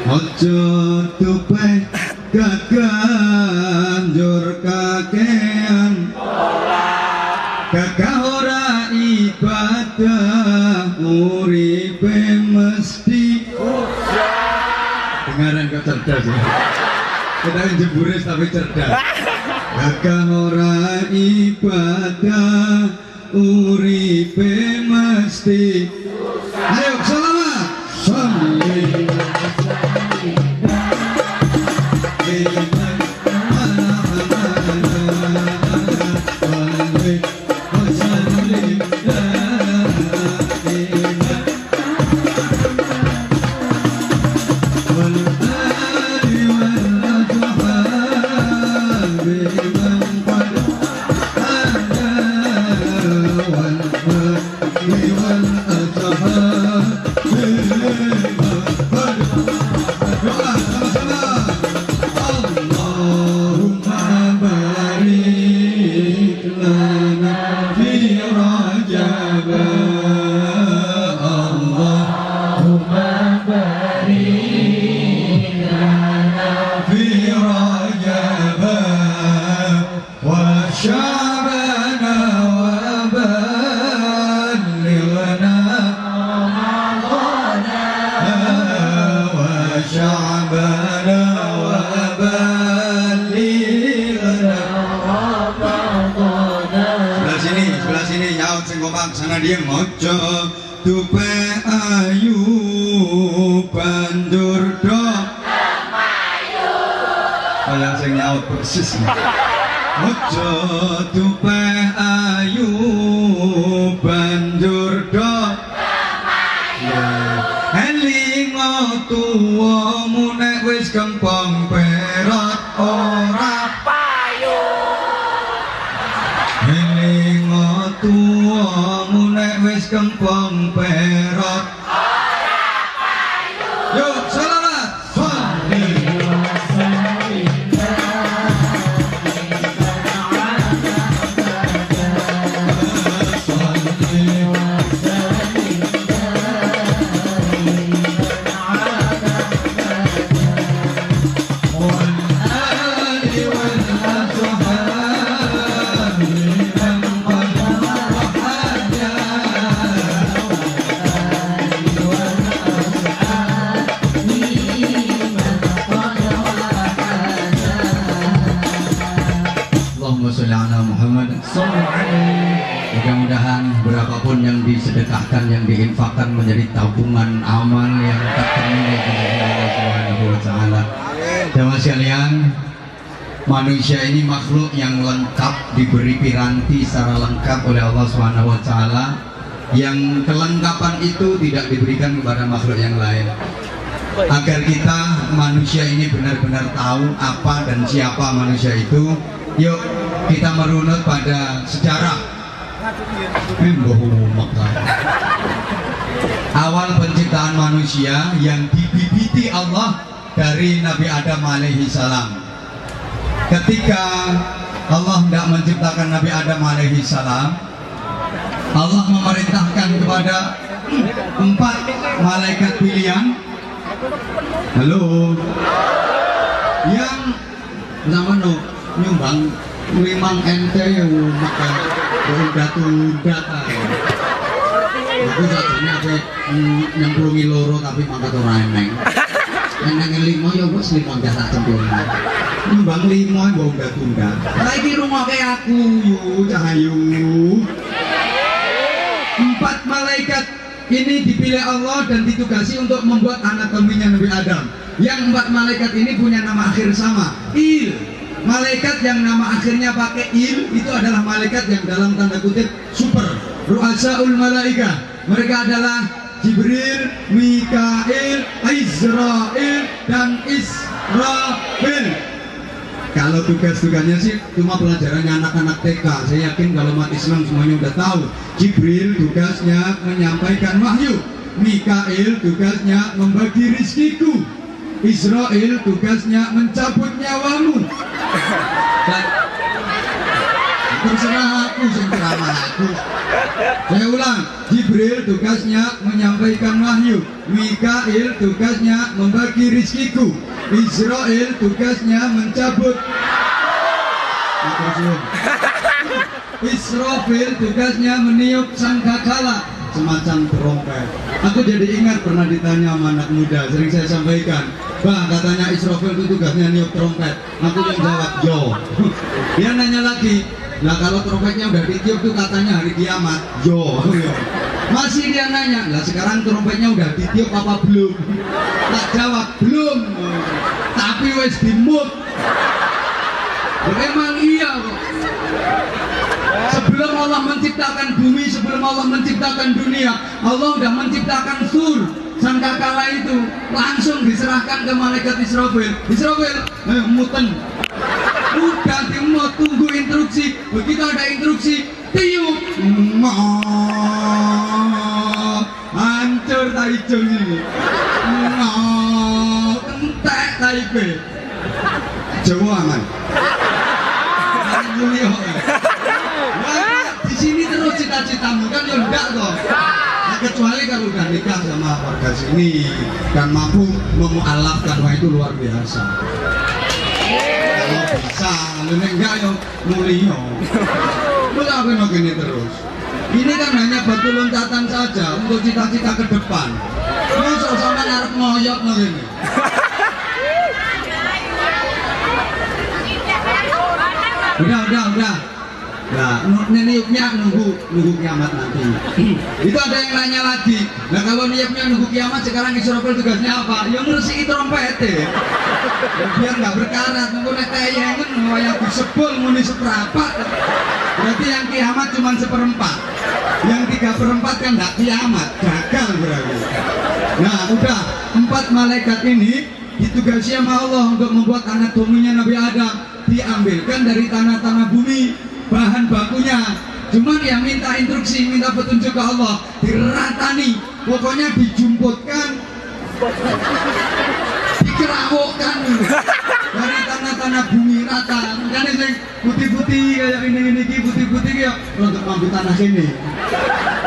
aja tupe gagah njur kakean gagah ora ibadah uripe mesti dengaran kok cerdas ya. Kita jemburis tapi cerdas. Gagah ora ibadah uripe mesti. Ayo selamat. Sholli sana dia mojo tupe ayu banjur do ayu kayak sing nyaut persis mojo tupe ayu banjur do ayu elingo tuwa mu nek wis wong perot. Yuk selawat Sholli Allahumma sholli ala Muhammad. Mudah-mudahan berapapun yang disedekahkan, yang diinfakkan menjadi tabungan amal yang tak ternilai oleh Allah Subhanahu wa taala. Jamaah sekalian, manusia ini makhluk yang lengkap, diberi piranti secara lengkap oleh Allah Subhanahu wa taala, yang kelengkapan itu tidak diberikan kepada makhluk yang lain. Agar kita manusia ini benar-benar tahu apa dan siapa manusia itu, yuk kita merunut pada sejarah awal penciptaan manusia yang dibibiti Allah dari Nabi Adam alaihi salam. Ketika Allah hendak menciptakan Nabi Adam alaihi salam, Allah memerintahkan kepada 4 malaikat pilihan, halo, yang zaman nyumbang memang ente yang makan tunda-tunda. Aku sajane ape nyemplungi loro tapi mangkat ora eneng. Eneng 5 ya wis 5 dah tak cemplung. Nyumbang 5 mbok tunda. Lah iki rungokke aku yo Cahayu. 4 malaikat ini dipilih Allah dan ditugasi untuk membuat anatominya Nabi Adam. Yang 4 malaikat ini punya nama akhir sama, Il. Malaikat yang nama akhirnya pakai il itu adalah malaikat yang dalam tanda kutip super, ru'asaul malaika. Mereka adalah Jibril, Mikail, Israel, dan Israfil. Kalau tugas-tugasnya sih cuma pelajarannya anak-anak TK. Saya yakin kalau umat Islam semuanya udah tahu. Jibril tugasnya menyampaikan wahyu, Mikail tugasnya membagi rizkiku, Israel tugasnya mencabut nyawamu. Dan terserah aku sing ceramah aku. Saya ulang, Jibril tugasnya menyampaikan wahyu, Mikail tugasnya membagi rizkiku, Israel tugasnya mencabut. Israfil tugasnya meniup sangkakala, semacam trompet. Aku jadi ingat pernah ditanya sama anak muda, sering saya sampaikan, Bang, katanya Israfil itu tugasnya niup trompet. Aku yang jawab, yo. Dia nanya lagi, nah kalau trompetnya udah ditiup tuh katanya hari kiamat, yo. Masih dia nanya, lah sekarang trompetnya udah ditiup apa belum? Tak jawab, belum. Tapi wes dimut. Emang iya kok. Sebelum Allah menciptakan bumi, sebelum Allah menciptakan dunia, Allah udah menciptakan sur, sangkakala itu langsung diserahkan ke malaikat Israfil. Israfil, muten. Udah dimut, tunggu instruksi. Begitu ada instruksi, tiup. Hancur tai jeng ini. Entek taipe. Jawa aman. Mulia. Di sini terus cita-citamu kan ya enggak toh. Nah, kecuali kalau udah nikah sama warga sini dan mampu memualafkan, wah itu luar biasa. Kalau bisa, kalau enggak ya mulia. Lu apa gini terus? Ini kan hanya batu loncatan saja untuk cita-cita ke depan. Masa sama ngarep ngoyok begini. Udah. Nah, niupnya nunggu kiamat nanti. Itu ada yang nanya lagi. Nah, kalau niupnya nunggu kiamat, sekarang Israfil tugasnya apa? Ya ngeresiki trompet. Biar nggak berkarat. Nunggu neteyengen, yang disebul muni seperempat. Berarti yang kiamat cuma 1/4. Yang 3/4 kan nggak kiamat, gagal berarti. Nah, udah 4 malaikat ini ditugasi sama Allah untuk membuat anatominya Nabi Adam. Diambilkan dari tanah-tanah bumi, bahan bakunya Cuman yang minta instruksi, minta petunjuk ke Allah, diratani, pokoknya dijumputkan, dikerawokkan dari tanah-tanah bumi rata. Makanya sing putih-putih kayak ini putih-putih kayak untuk mampu tanah sini,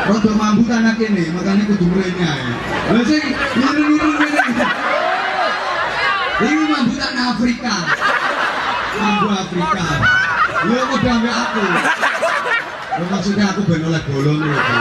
untuk mampu tanah kini, makanya kudu mrene ae. Lha sing ireng-ireng ngene ini mampu tanah Afrika, mampu Afrika. Yo udah ambek aku. Maksudnya aku ben oleh bolong gitu.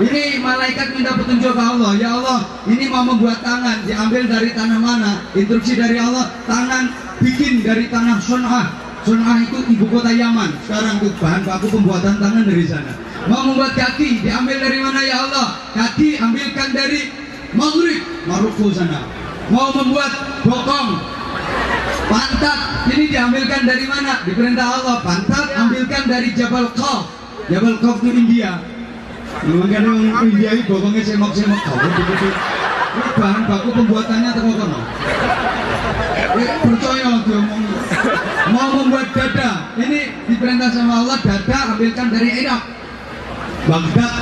Ini malaikat minta petunjuk ke Allah. Ya Allah, ini mau membuat tangan, diambil dari tanah mana? Instruksi dari Allah, tangan bikin dari tanah Son'ah. Son'ah itu ibu kota Yaman. Sekarang tuh bahan baku pembuatan tangan dari sana. Mau membuat kaki, diambil dari mana ya Allah? Kaki ambilkan dari Maghrib, Maroko sana. Mau membuat bokong, pantat, ini diambilkan dari mana? Diperintah Allah, pantat ambilkan dari Jabal Khaf. Jabal Khaf itu India. Makanya orang India itu bokongnya semok-semok kau begitu. Ini bahan baku pembuatannya atau kono? Percaya dia ngomong. Mau membuat dada, ini diperintah sama Allah, dada ambilkan dari Irak. Baghdad,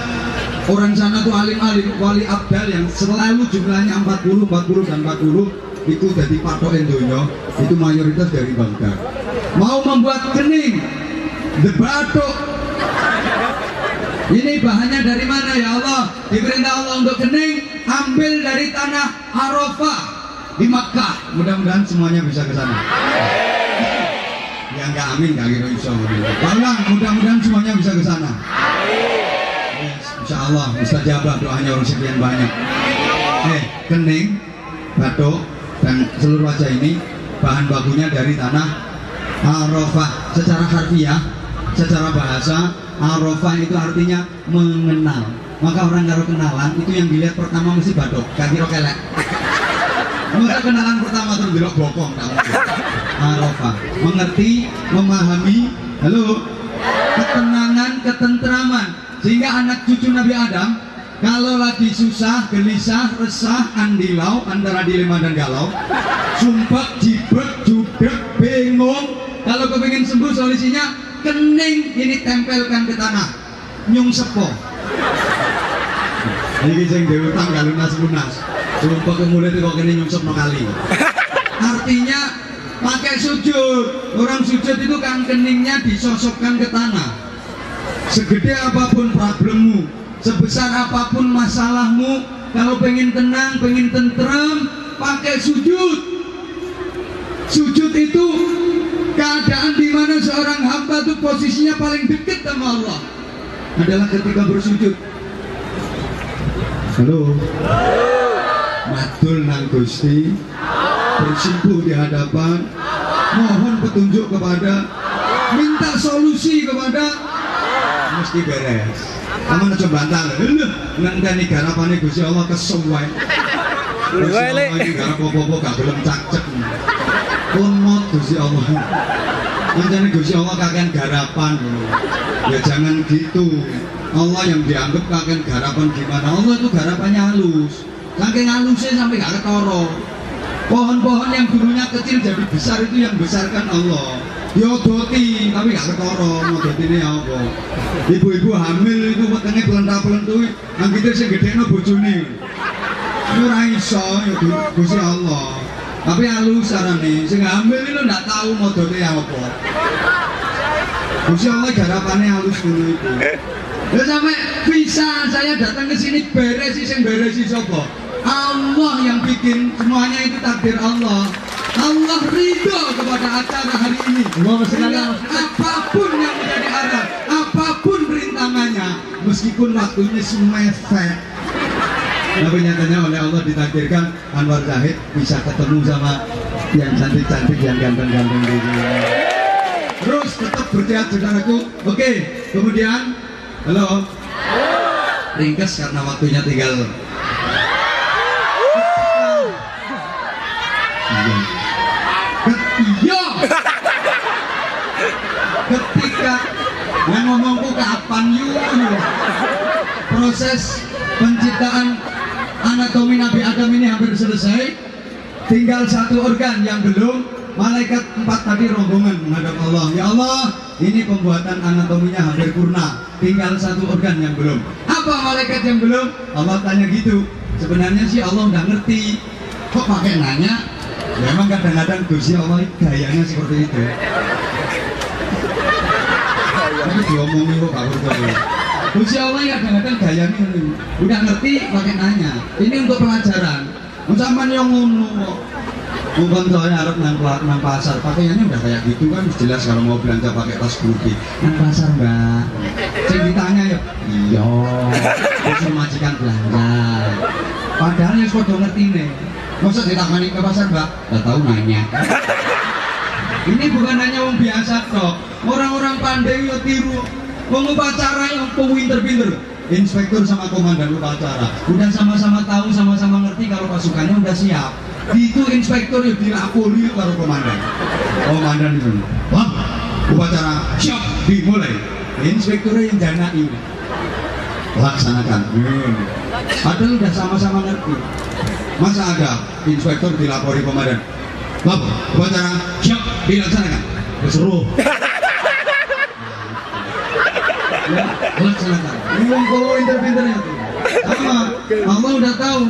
orang sana tuh alim-alim, wali abdal yang selalu jumlahnya 40 dan 40 itu jadi patok Indonya, itu mayoritas dari Baghdad. Mau membuat kening, batuk, ini bahannya dari mana ya Allah? Diperintah Allah untuk kening, ambil dari tanah Arafah di Makkah. Mudah-mudahan semuanya bisa ke sana. Ya enggak, amin, enggak kira insya Allah. Mudah-mudahan semuanya bisa ke sana. Insya Allah, mustajabah doanya orang sekian banyak. Kening, batuk, dan seluruh wajah ini bahan bakunya dari tanah Arafah. Secara harfiah, secara bahasa, Arafah itu artinya mengenal. Maka orang kalau kenalan itu yang dilihat pertama mesti batuk, gak kira kelek. Masa kenalan pertama terus bilang bokong, tak mungkin. Arafah, mengerti, memahami, halo, ketenangan, ketentraman. Sehingga anak cucu Nabi Adam kalau lagi susah, gelisah, resah, andilau, antara dilema dan galau, sumpah, jibrek, judek, bingung, kalau kepingin sembuh solusinya kening, ini tempelkan ke tanah, nyung sepo. Ini sing diutang gak lunas-lunas, sumpah kemudian itu kok ini nyung sepo kali. Artinya pakai sujud. Orang sujud itu kan keningnya disosokkan ke tanah. Segede apapun problemmu, sebesar apapun masalahmu, kalau pengen tenang, pengen tentrem, pakai sujud. Sujud itu keadaan di mana seorang hamba itu posisinya paling dekat sama Allah adalah ketika bersujud. Halo. Madul nang Gusti, bersimpuh di hadapan, mohon petunjuk kepada, minta solusi kepada, mesti beres. Kamu coba bantah, nanti garapane Gusti Allah kesuwen. Gusti Allah ini garap apa-apa gak belum cacek. Lemot Gusti Allah. Nanti Gusti Allah kakean garapan. Ya jangan gitu. Allah yang dianggap kakean garapan gimana? Allah itu garapannya halus. Saking halusnya sampai gak ketoro. Pohon-pohon yang dulunya kecil jadi besar itu yang besarkan Allah. Diodoti tapi gak ketoro, modoti ini apa? Ibu-ibu hamil itu wetenge pelentah-pelentuh, nang kita sing gedekno bojone. Ora iso ya Gusti Allah. Tapi halus carane, sing hamil itu ndak tahu modote apa. Gusti Allah garapannya halus dulu itu. Ya sampai bisa saya datang ke sini beresi sing beresi sapa? Allah yang bikin, semuanya itu takdir Allah. Allah ridho kepada acara hari ini. Apapun yang menjadi arah, apapun rintangannya, meskipun waktunya semepet, tapi nyatanya oleh Allah ditakdirkan Anwar Zahid bisa ketemu sama yang cantik-cantik, yang ganteng-ganteng gitu. Terus tetap berjihad saudaraku. Oke, kemudian halo, ringkas karena waktunya tinggal. Iya. Ketika yang ngomongku kapan yuk proses penciptaan anatomi Nabi Adam ini hampir selesai, tinggal satu organ yang belum, malaikat 4 tadi rombongan menghadap Allah. Ya Allah, ini pembuatan anatominya hampir purna, tinggal 1 organ yang belum. Apa malaikat yang belum? Allah tanya gitu. Sebenarnya sih Allah udah ngerti, kok pakai nanya? Ya emang kadang-kadang Gusti Allah gayanya seperti itu. Tapi diomongin kok gak percaya. Gusti Allah kadang-kadang gayanya ini. Udah ngerti pakai nanya. Ini untuk pelajaran. Sampeyan yang ngono kok. Bukan saya harap nang pasar, pakaiannya udah kayak gitu kan jelas kalau mau belanja pakai tas putih. Nang pasar mbak, saya ditanya ya, iya, terus majikan belanja. Padahal yang sudah ngerti nih, masa ditangani ke pasar mbak, nggak tahu nanya. Ini bukan hanya orang biasa kok, orang-orang pandai yo tiru, mau upacara yang pinter-pinter. Inspektur sama komandan upacara udah sama-sama tahu, sama-sama ngerti kalau pasukannya udah siap. Itu inspektur yang dilapori karo komandan. Komandan itu, wah, upacara siap dimulai. Inspekturnya yang janai, laksanakan. Padahal udah sama-sama ngerti. Masa ada inspektur dilapori komandan, wah, upacara siap dilaksanakan. Kesuruh. Ya, laksanakan. Ini wong kowe pinter-pinternya tuh. Sama, Allah udah tahu.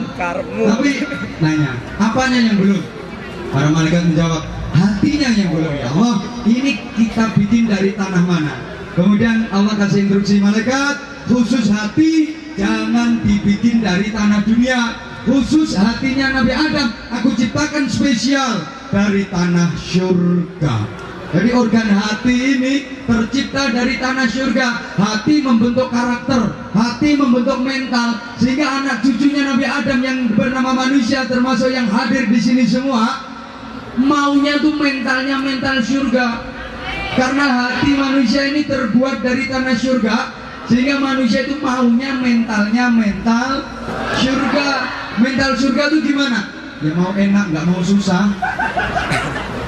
Tapi nanya, apanya yang belum? Para malaikat menjawab, hatinya yang belum. Ya Allah, ini kita bikin dari tanah mana? Kemudian Allah kasih instruksi malaikat, khusus hati jangan dibikin dari tanah dunia. Khusus hatinya Nabi Adam, aku ciptakan spesial dari tanah surga. Jadi organ hati ini tercipta dari tanah surga. Hati membentuk karakter, hati membentuk mental, sehingga anak cucunya Nabi Adam yang bernama manusia, termasuk yang hadir di sini semua, maunya tuh mentalnya mental surga. Karena hati manusia ini terbuat dari tanah surga, sehingga manusia itu maunya mentalnya mental surga. Mental surga itu gimana? Ya mau enak, nggak mau susah.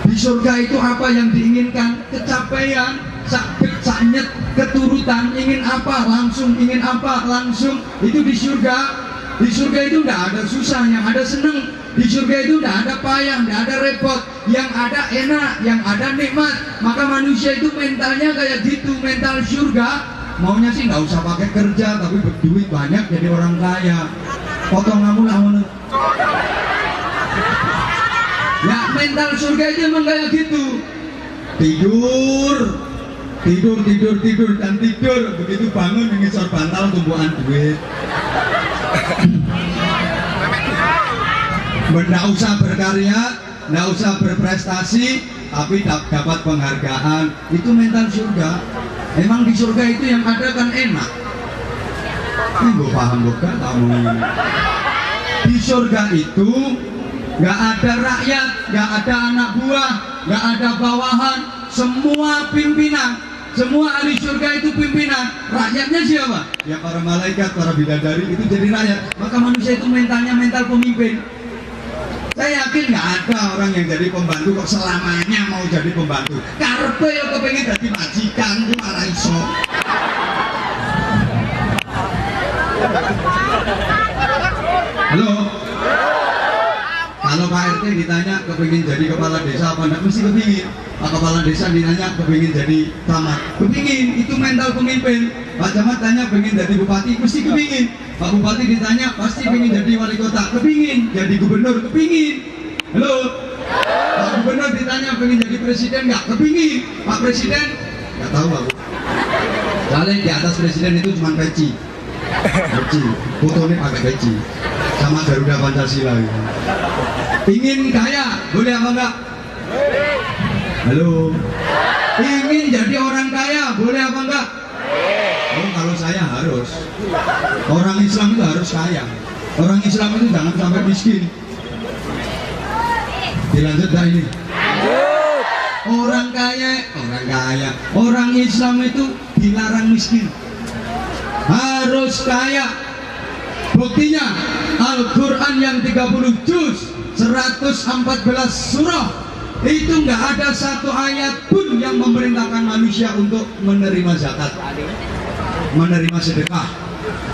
Di surga itu apa yang diinginkan? Kecapean, saknyet, keturutan, ingin apa langsung, ingin apa langsung. Itu di surga. Di surga itu tidak ada susah, yang ada seneng. Di surga itu tidak ada payah, tidak ada repot. Yang ada enak, yang ada nikmat. Maka manusia itu mentalnya kayak gitu, mental surga. Maunya sih nggak usah pakai kerja, tapi berduit banyak jadi orang kaya. Potong kamu lah. Ya mental surga itu emang kayak gitu. Tidur dan tidur. Begitu bangun mengisor bantal tumpuan duit. Nggak usah berkarya, nggak usah berprestasi, tapi dapat penghargaan. Itu mental surga. Emang di surga itu yang ada kan enak. Ini gue paham bukan tahu ini. Di surga itu nggak ada rakyat, nggak ada anak buah, nggak ada bawahan, semua pimpinan, semua ahli surga itu pimpinan. Rakyatnya siapa? Ya para malaikat, para bidadari itu jadi rakyat. Maka manusia itu mentalnya mental pemimpin. Saya yakin nggak ada orang yang jadi pembantu kok selamanya mau jadi pembantu. Karpe yang kepengen jadi majikan itu malah iso. Halo. Kalau Pak RT ditanya kepingin jadi kepala desa apa enggak, mesti kepingin. Pak kepala desa ditanya kepingin jadi camat, kepingin. Itu mental pemimpin. Pak camat tanya pengen jadi bupati, mesti kepingin. Pak bupati ditanya pasti pengen jadi wali kota, kepingin. Jadi gubernur, kepingin. Halo. Pak gubernur ditanya pengen jadi presiden nggak, kepingin. Pak presiden nggak tahu aku. Soalnya di atas presiden itu cuma peci, fotonya pakai peci, sama Garuda Pancasila. Ingin kaya, boleh apa enggak? Halo. Ingin jadi orang kaya, boleh apa enggak? Oh, kalau saya harus. Orang Islam itu harus kaya. Orang Islam itu jangan sampai miskin. Dilanjut dah ini. Orang kaya. Orang Islam itu dilarang miskin. Harus kaya. Buktinya Al-Quran yang 30 juz, 114 surah, itu nggak ada satu ayat pun yang memerintahkan manusia untuk menerima zakat, menerima sedekah.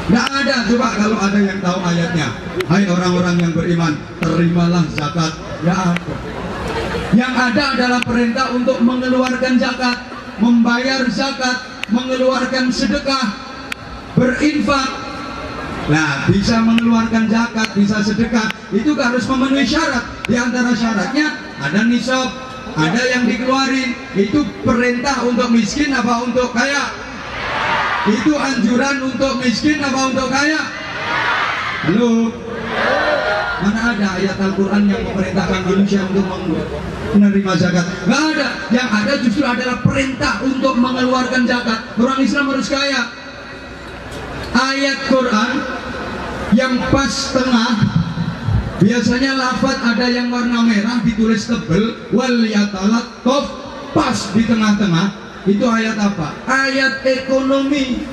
Nggak ada. Coba kalau ada yang tahu ayatnya, hai orang-orang yang beriman, terimalah zakat. Nggak ada. Yang ada adalah perintah untuk mengeluarkan zakat, membayar zakat, mengeluarkan sedekah, berinfak. Nah, bisa mengeluarkan zakat, bisa sedekah, itu harus memenuhi syarat. Di antara syaratnya ada nisab, ada yang dikeluarin. Itu perintah untuk miskin apa untuk kaya? Itu anjuran untuk miskin apa untuk kaya? Halo? Mana ada ayat Al-Quran yang memerintahkan manusia untuk menerima zakat? Nggak ada. Yang ada justru adalah perintah untuk mengeluarkan zakat. Orang Islam harus kaya. Ayat Quran yang pas tengah, biasanya lafaz ada yang warna merah ditulis tebel, wal yatalattaf, pas di tengah-tengah. Itu ayat apa? Ayat ekonomi.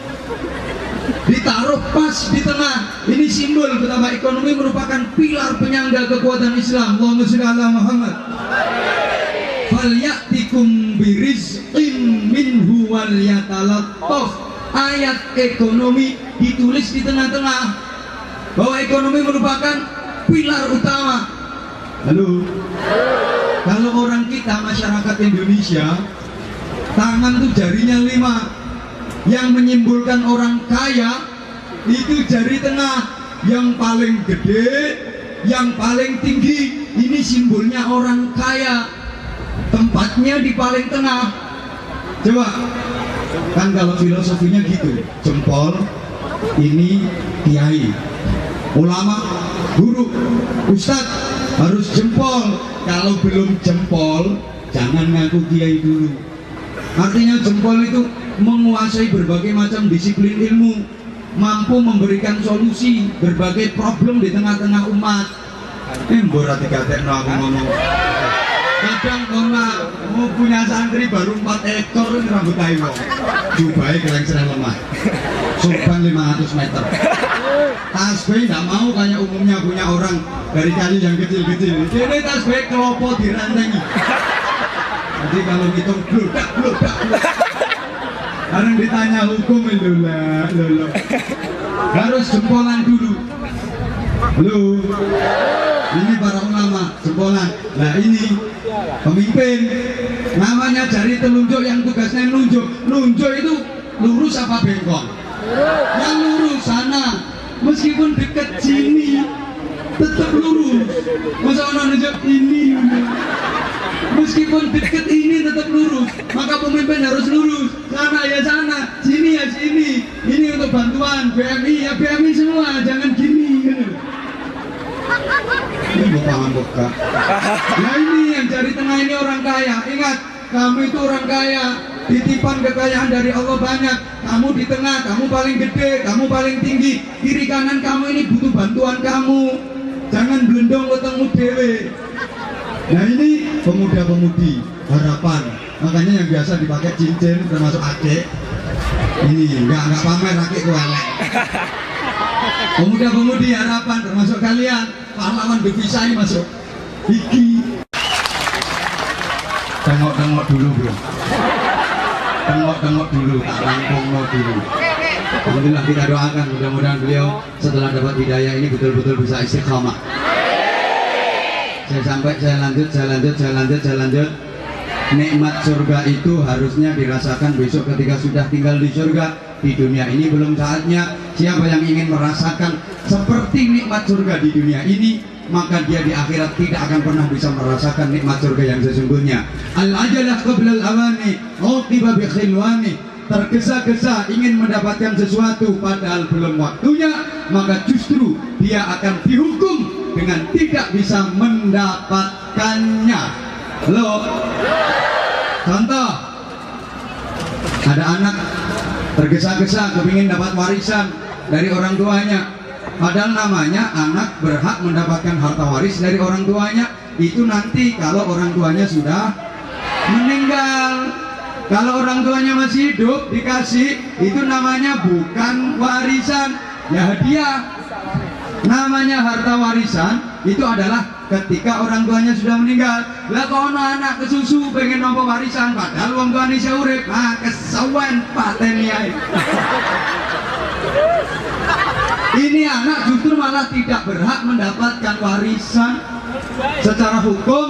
Ditaruh pas di tengah. Ini simbol betapa ekonomi merupakan pilar penyangga kekuatan Islam. Allahumma shalli ala Muhammad. Falyatikum birizqin minhu wal yatalattaf. Ayat ekonomi ditulis di tengah-tengah, bahwa ekonomi merupakan pilar utama. Halo. Kalau orang kita masyarakat Indonesia, tangan tuh jarinya 5. Yang menyimbolkan orang kaya itu jari tengah, yang paling gede, yang paling tinggi. Ini simbolnya orang kaya, tempatnya di paling tengah. Coba, kan kalau filosofinya gitu, jempol ini kiai, ulama, guru, ustadz harus jempol. Kalau belum jempol, jangan ngaku kiai dulu. Artinya jempol itu menguasai berbagai macam disiplin ilmu, mampu memberikan solusi berbagai problem di tengah-tengah umat. Mbok dikatekno aku ngomong. Kadang orang mau punya santri baru 4 ekor rambut kayu. Jubahe kelengseran lemah. Sorban 500 meter. Tasbih tidak mau kayak umumnya punya orang dari kayu yang kecil-kecil. Ini tasbih kelopo dirantengi. Jadi kalau hitung bludak. Kadang ditanya hukum lho. Harus jempolan dulu. Halo. Ini para ulama jempolan. Nah ini pemimpin, namanya jari telunjuk yang tugasnya nunjuk. Nunjuk itu lurus apa bengkok? Yang lurus sana. Meskipun dekat sini tetap lurus. Masa orang nunjuk ini. Meskipun dekat ini tetap lurus, maka pemimpin harus lurus. Sana ya sana, sini ya sini. Ini untuk bantuan BMI ya BMI semua, jangan gini. Ini bukan buka. Nah ini yang jari tengah ini orang kaya. Ingat, kamu itu orang kaya. Titipan kekayaan dari Allah banyak. Kamu di tengah, kamu paling gede, kamu paling tinggi. Kiri kanan kamu ini butuh bantuan kamu. Jangan belendong ketemu dewe. Nah ini pemuda-pemudi harapan, makanya yang biasa dipakai cincin termasuk adek ini nggak pamer laki kuelek. Pemuda-pemudi harapan termasuk kalian, pahlawan devisai masuk iki. Tengok-tengok dulu bro, tengok-tengok dulu, tak rangkung dulu. Alhamdulillah kita doakan mudah-mudahan beliau setelah dapat hidayah ini betul-betul bisa istiqamah. Saya lanjut. Nikmat surga itu harusnya dirasakan besok ketika sudah tinggal di surga. Di dunia ini belum saatnya. Siapa yang ingin merasakan seperti nikmat surga di dunia ini, maka dia di akhirat tidak akan pernah bisa merasakan nikmat surga yang sesungguhnya. Al-ajalah qabla al-awani, uqiba bi khilwani. Tergesa-gesa ingin mendapatkan sesuatu padahal belum waktunya, maka justru dia akan dihukum dengan tidak bisa mendapatkannya. Loh, contoh, ada anak tergesa-gesa kepingin dapat warisan dari orang tuanya, padahal namanya anak berhak mendapatkan harta waris dari orang tuanya itu nanti kalau orang tuanya sudah meninggal. Kalau orang tuanya masih hidup dikasih, itu namanya bukan warisan, ya hadiah. Namanya harta warisan itu adalah ketika orang tuanya sudah meninggal. Lah kono anak kesusu pengen nampa warisan padahal wong tuane isih urip. Ah kesawan pateni ae. Ini anak justru malah tidak berhak mendapatkan warisan. secara hukum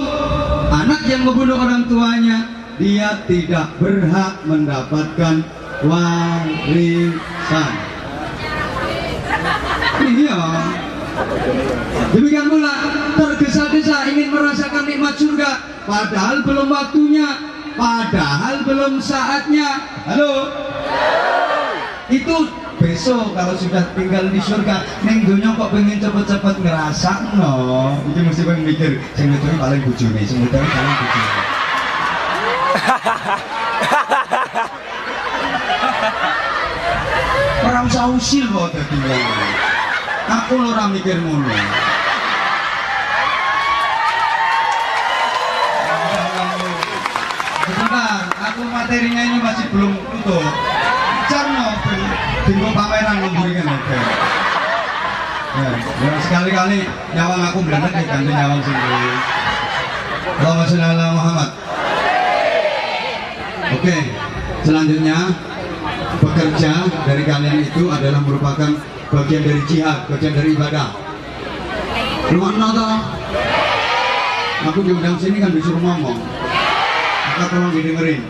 anak yang membunuh orang tuanya dia tidak berhak mendapatkan warisan. Iya. Demikian pula tergesa-gesa ingin merasakan nikmat surga padahal belum waktunya, padahal belum saatnya. Halo? Itu besok kalau sudah tinggal di surga neng dunia kok pengen cepet-cepet ngerasa no. Itu mesti pengen mikir sing itu paling bujune, sing itu paling bujune. Orang usah usil kok dadi wong. Aku ora mikir ngono. Sebentar, aku materinya ini masih belum tutup. Carno tinggal pameran memberikan hotel. Ya, sekali-kali nyawang aku belanak ya ganti nyawang sendiri. Allahumma sholli ala Muhammad. Oke, selanjutnya bekerja dari kalian itu adalah merupakan bagian dari jihad, bagian dari ibadah. Rumah toh? Aku diundang sini kan disuruh ngomong. Maka tolong didengerin.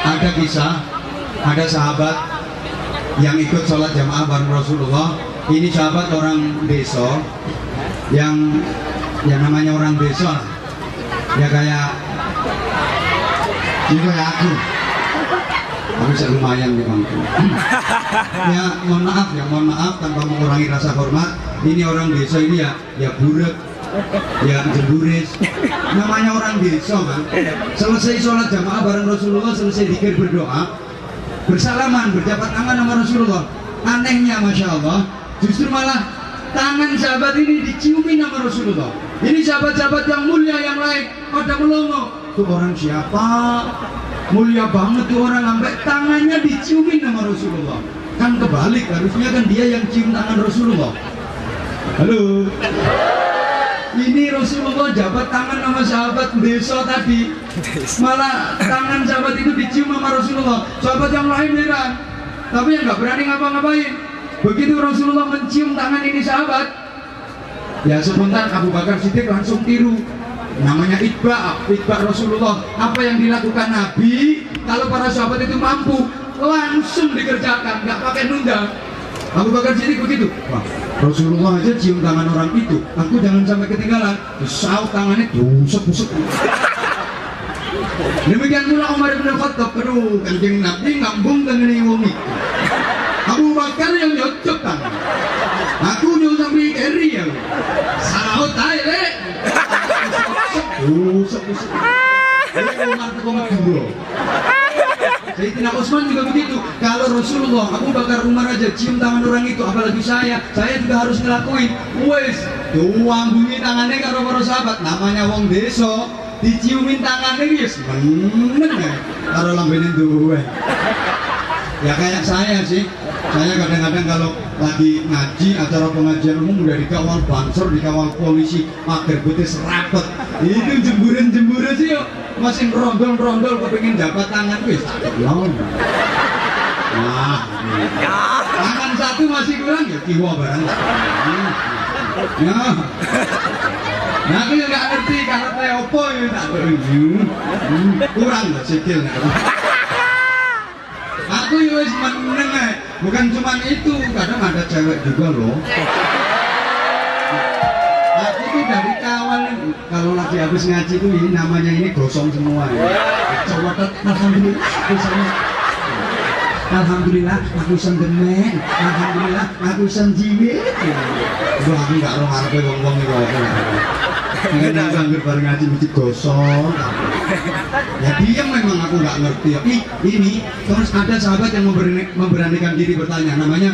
Ada kisah, ada sahabat yang ikut sholat jamaah bareng Rasulullah. Ini sahabat orang desa yang namanya orang desa. Ya kayak ini kayak aku bisa lumayan nih bangku. Ya mohon maaf tanpa mengurangi rasa hormat. Ini orang desa ini ya buruk, ya jemburis. Namanya orang desa kan. Selesai sholat jamaah bareng Rasulullah, selesai zikir berdoa, bersalaman, berjabat tangan sama Rasulullah. Anehnya masya Allah, justru malah tangan sahabat ini diciumin sama Rasulullah. Ini sahabat-sahabat yang mulia yang lain pada melongo. Itu orang siapa? Mulia banget tuh orang, sampai tangannya diciumin sama Rasulullah. Kan kebalik, harusnya kan dia yang cium tangan Rasulullah. Halo. Ini Rasulullah jabat tangan sama sahabat desa tadi, malah tangan sahabat itu dicium sama Rasulullah. Sahabat yang lain heran, tapi yang nggak berani ngapa-ngapain. Begitu Rasulullah mencium tangan ini sahabat, ya spontan Abu Bakar Siddiq langsung tiru. Namanya itba Rasulullah. Apa yang dilakukan Nabi, kalau para sahabat itu mampu, langsung dikerjakan, nggak pakai nunda. Abu Bakar Siddiq begitu. Wah, Rasulullah aja cium tangan orang itu, aku jangan sampai ketinggalan. Saut tangannya busuk-busuk. Demikian pula Umar bin Khattab. Aduh, kanjeng Nabi ngambung dengan wong itu. Abu Bakar yang nyocok tangan. Aku nyuruh sampai keri ya. Saut aja deh. Busuk-busuk. Umar terkoma dulu. Sayyidina Utsman juga begitu. Kalau Rasulullah, Abu Bakar, Umar aja cium tangan orang itu, apalagi saya juga harus ngelakuin. Wes, tuambungi tangannya karo para sahabat. Namanya wong desa, diciumin tangannya wis meneng ya. Karo lambene duwe. Ya kayak saya sih. Saya kadang-kadang kalau lagi ngaji, acara pengajian umum udah dikawal bansor, dikawal polisi, pagar betis rapet. Itu jemburan sih yuk. Masih rondol kepengin jabat tangan wis nah, tangan satu masih kurang ya kiwa barang nah aku juga nggak ngerti karena teopo ya tak kurang lah sikil aku ya wis meneng bukan cuma itu, kadang ada cewek juga loh. Aku tuh dari kawal kalau lagi habis ngaji tuh ini namanya ini gosong semua ya. Coba alhamdulillah aku sen demen, alhamdulillah aku sen jiwit. Wah aku nggak roh ngarepe wong-wong iki kok. Nggak anggur bareng ngaji mesti gosong. Ya diam memang aku nggak ngerti. Ini terus ada sahabat yang memberanikan diri bertanya, namanya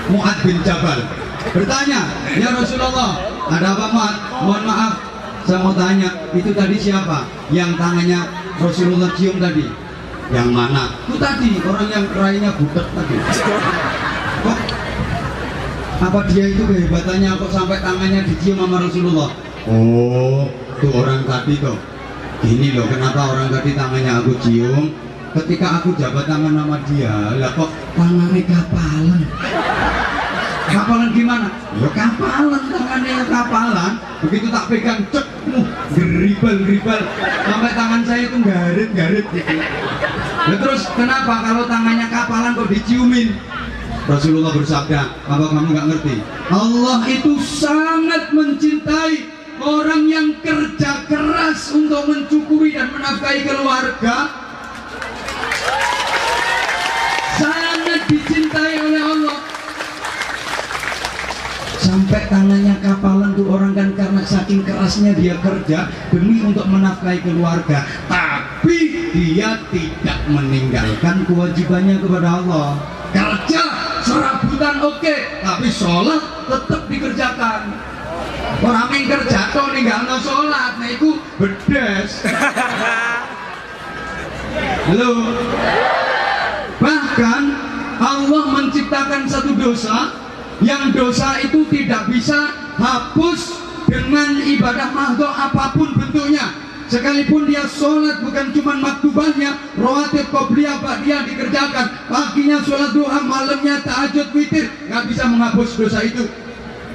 Mu'ad bin Jabal bertanya, ya Rasulullah, ada apa Mu'ad? Mohon maaf, saya mau tanya, itu tadi siapa yang tangannya Rasulullah cium tadi? Yang mana? Itu tadi, orang yang rainya butek tadi. Kok? Apa dia itu kehebatannya kok sampai tangannya dicium sama Rasulullah? Oh, itu orang tadi tuh. Gini loh, kenapa orang tadi tangannya aku cium? Ketika aku jabat tangan sama dia, lah kok tangannya kapalan. Kapalan gimana? Ya kapalan, tangannya ya kapalan. Begitu tak pegang, cek, geribal. Sampai tangan saya itu garit gitu. Nah, terus kenapa kalau tangannya kapalan kok diciumin? Rasulullah bersabda, apa kamu nggak ngerti? Allah itu sangat mencintai orang yang kerja keras untuk mencukupi dan menafkahi keluarga. Sangat dicintai oleh Allah. Sampai tangannya kapalan tuh orang kan karena saking kerasnya dia kerja demi untuk menafkahi keluarga, tapi dia tidak meninggalkan kewajibannya kepada Allah. Kerja serabutan oke, tapi sholat tetap dikerjakan. Orang yang kerja tuh ninggalno sholat, nah itu bedes. Halo. Bahkan Allah menciptakan satu dosa yang dosa itu tidak bisa hapus dengan ibadah mahdoh apapun bentuknya. Sekalipun dia sholat bukan cuma maktubahnya, rawatib, qobliyah, ba'diyah dikerjakan, paginya sholat duha, malamnya tahajud, witir, nggak bisa menghapus dosa itu.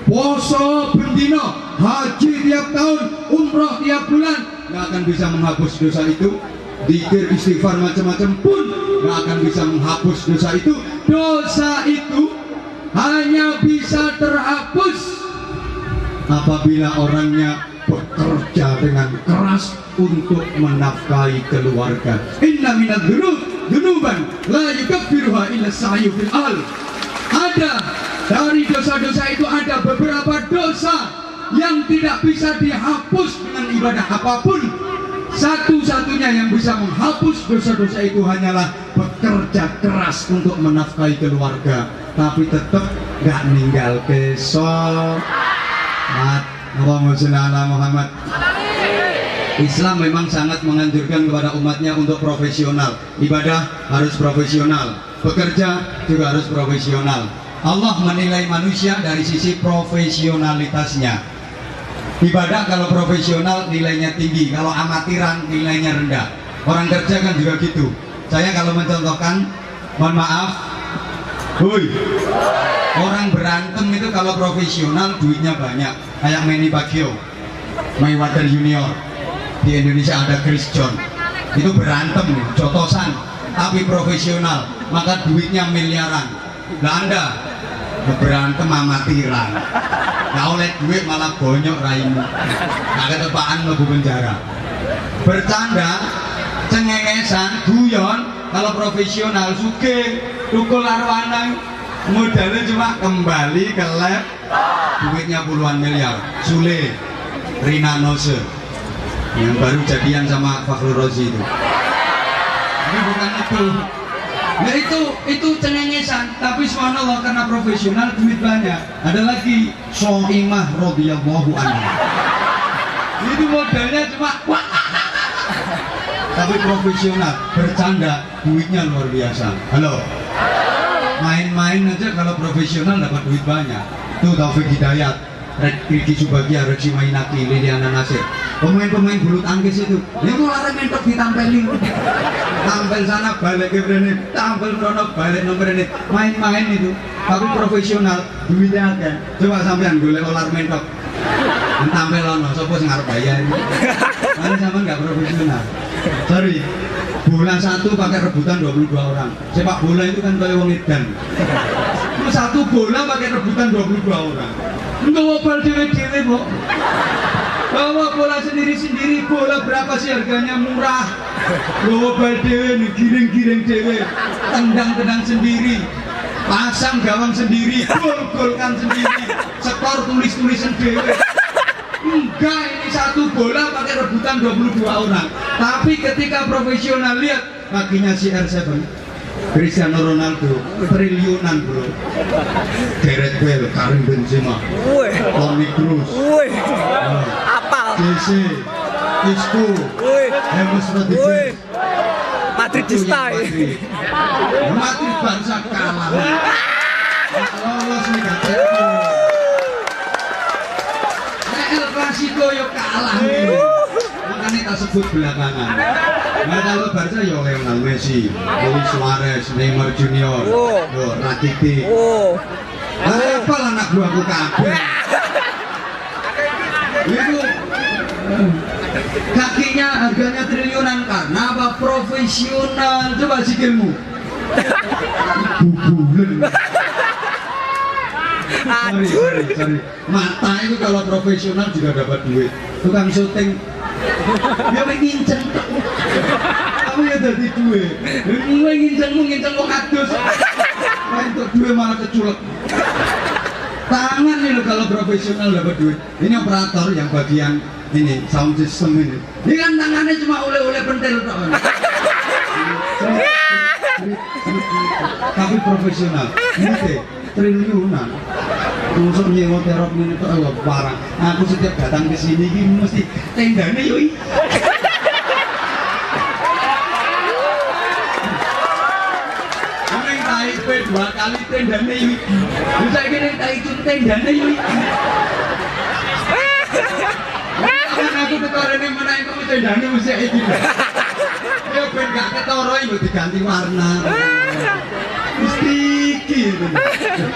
Poso bendino, haji tiap tahun, umroh tiap bulan, nggak akan bisa menghapus dosa itu. Dzikir, istighfar macam-macam pun nggak akan bisa menghapus dosa itu. Dosa itu hanya bisa terhapus apabila orangnya bekerja dengan keras untuk menafkahi keluarga. Inna minadz dzunuban la yukaffiruha illa sa'yu fil al. Ada dari dosa-dosa itu ada beberapa dosa yang tidak bisa dihapus dengan ibadah apapun. Satu-satunya yang bisa menghapus dosa-dosa itu hanyalah bekerja keras untuk menafkahi keluarga, tapi tetap gak ninggal ke sholat. Allahumma sholli ala Muhammad. Islam memang sangat menganjurkan kepada umatnya untuk profesional. Ibadah harus profesional, bekerja juga harus profesional. Allah menilai manusia dari sisi profesionalitasnya. Ibadah kalau profesional nilainya tinggi, kalau amatiran nilainya rendah. Orang kerja kan juga gitu. Saya kalau mencontohkan, mohon maaf, orang berantem itu kalau profesional duitnya banyak, kayak Manny Pacquiao, Mayweather Junior. Di Indonesia ada Chris John, itu berantem nih, jotosan, tapi profesional, maka duitnya miliaran. Nah Anda berantem amatiran, nggak oleh duit malah bonyok raimu, nggak ketepaan lebu penjara. Bercanda, cengengesan, guyon, kalau profesional suge, tukul arwanang, modalnya cuma kembali ke lab, duitnya puluhan miliar. Sule, Rina Nose, yang baru jadian sama Fakhrul Razi itu. Ini bukan itu. Nah itu cengengesan, tapi subhanallah karena profesional duit banyak. Ada lagi Soimah radhiyallahu anha. Itu modalnya cuma tapi profesional, bercanda, duitnya luar biasa. Halo. Main-main aja kalau profesional dapat duit banyak. Tuh Taufik Hidayat, Riki Subagia, Reksi Mainaki, Liliana Nasir. Pemain-pemain bulu tangkis itu, itu lari mentok ditampelin, tampil sana balik ke Brene, tampil sono balik nomor ini, main-main itu, tapi profesional, duitnya ada. Coba sampean golek olar mentok, tampil ono, sopo sing arep bayar. Mana sampean nggak profesional. Sorry, bola satu pakai rebutan 22 orang. Sepak bola itu kan kayak wong edan. Itu satu bola pakai rebutan 22 orang. Enggak bal dewe-dewe, Bu. Bawa bola sendiri-sendiri, bola berapa sih harganya, murah. Bawa bal dewe, giring-giring dewe, tendang-tendang sendiri, pasang gawang sendiri, gol-golkan sendiri, skor tulis-tulisan dewe. Enggak, ini satu bola pakai rebutan 22 orang. Tapi ketika profesional lihat kakinya si R7, Cristiano Ronaldo, triliunan bro. Gareth Bale, Karim Benzema, Toni Kroos, JC, Isco, James Rodriguez, Madridista. Madrid Barca kalah. Lolos nih kan. El Clasico yo kalah. Makanya tak sebut belakangan. Nah kalau Barca yo Lionel Messi, Luis Suarez, Neymar Junior, Rakitic. apal anak buahku kabeh. Itu kakinya harganya triliunan karena apa? Profesional. Coba sikilmu. Bubulen. Sorry. Mata itu kalau profesional juga dapat duit. Tukang syuting dia nginceng. Kamu ya jadi duit. Lu nginceng kok adus. Untuk duit malah keculek. Tangan nih lo kalau profesional dapat duit. Ini operator yang bagian ini sound system ini. Ini kan tangannya cuma oleh-oleh pentil tok. Tapi profesional. Ini triliunan. Untuk nyewa terop ini tuh parah. Aku setiap datang ke sini ini mesti tendanya yoi. Ini taip 2 kali tendanya yoi. Bisa gini taip tendanya yoi. Aku ketoran yang mana itu tendanya mesti ini. Ya ben gak ketoro itu diganti warna. Mesti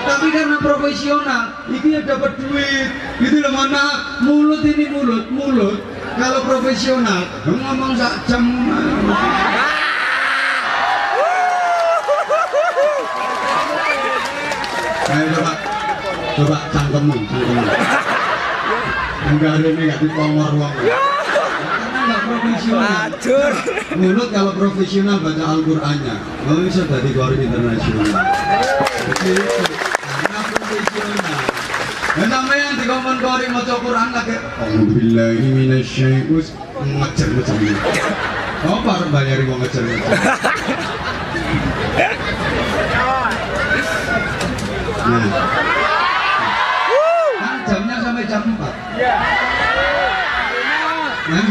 tapi karena profesional ini ya dapat duit gitu loh. Mana mulut ini mulut kalau profesional ngomong sak jam. Ayo coba cangkemmu enggak ada ini gak dipongor uang karena gak profesional. Mulut kalau profesional baca Al-Qur'annya kalau bisa jadi korin internasional. Karena profesional. Dan sama yang dikomen-kori mau Quran lagi. Alhamdulillahi minasyai'us ngecer-ngecer. Oh, parah bayari mau ngecer-ngecer. Nah. Kan jamnya sampai jam 4. Nah.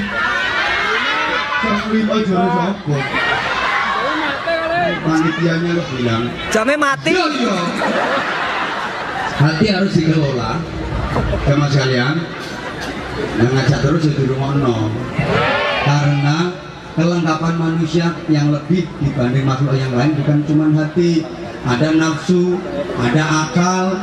Jam 5 jam sopor. Panitianya lo bilang jamnya mati. Iya. Hati harus dikelola sama sekalian. Yang ngajak terus di rumah no. Karena kelengkapan manusia yang lebih dibanding makhluk yang lain bukan cuma hati, ada nafsu, ada akal.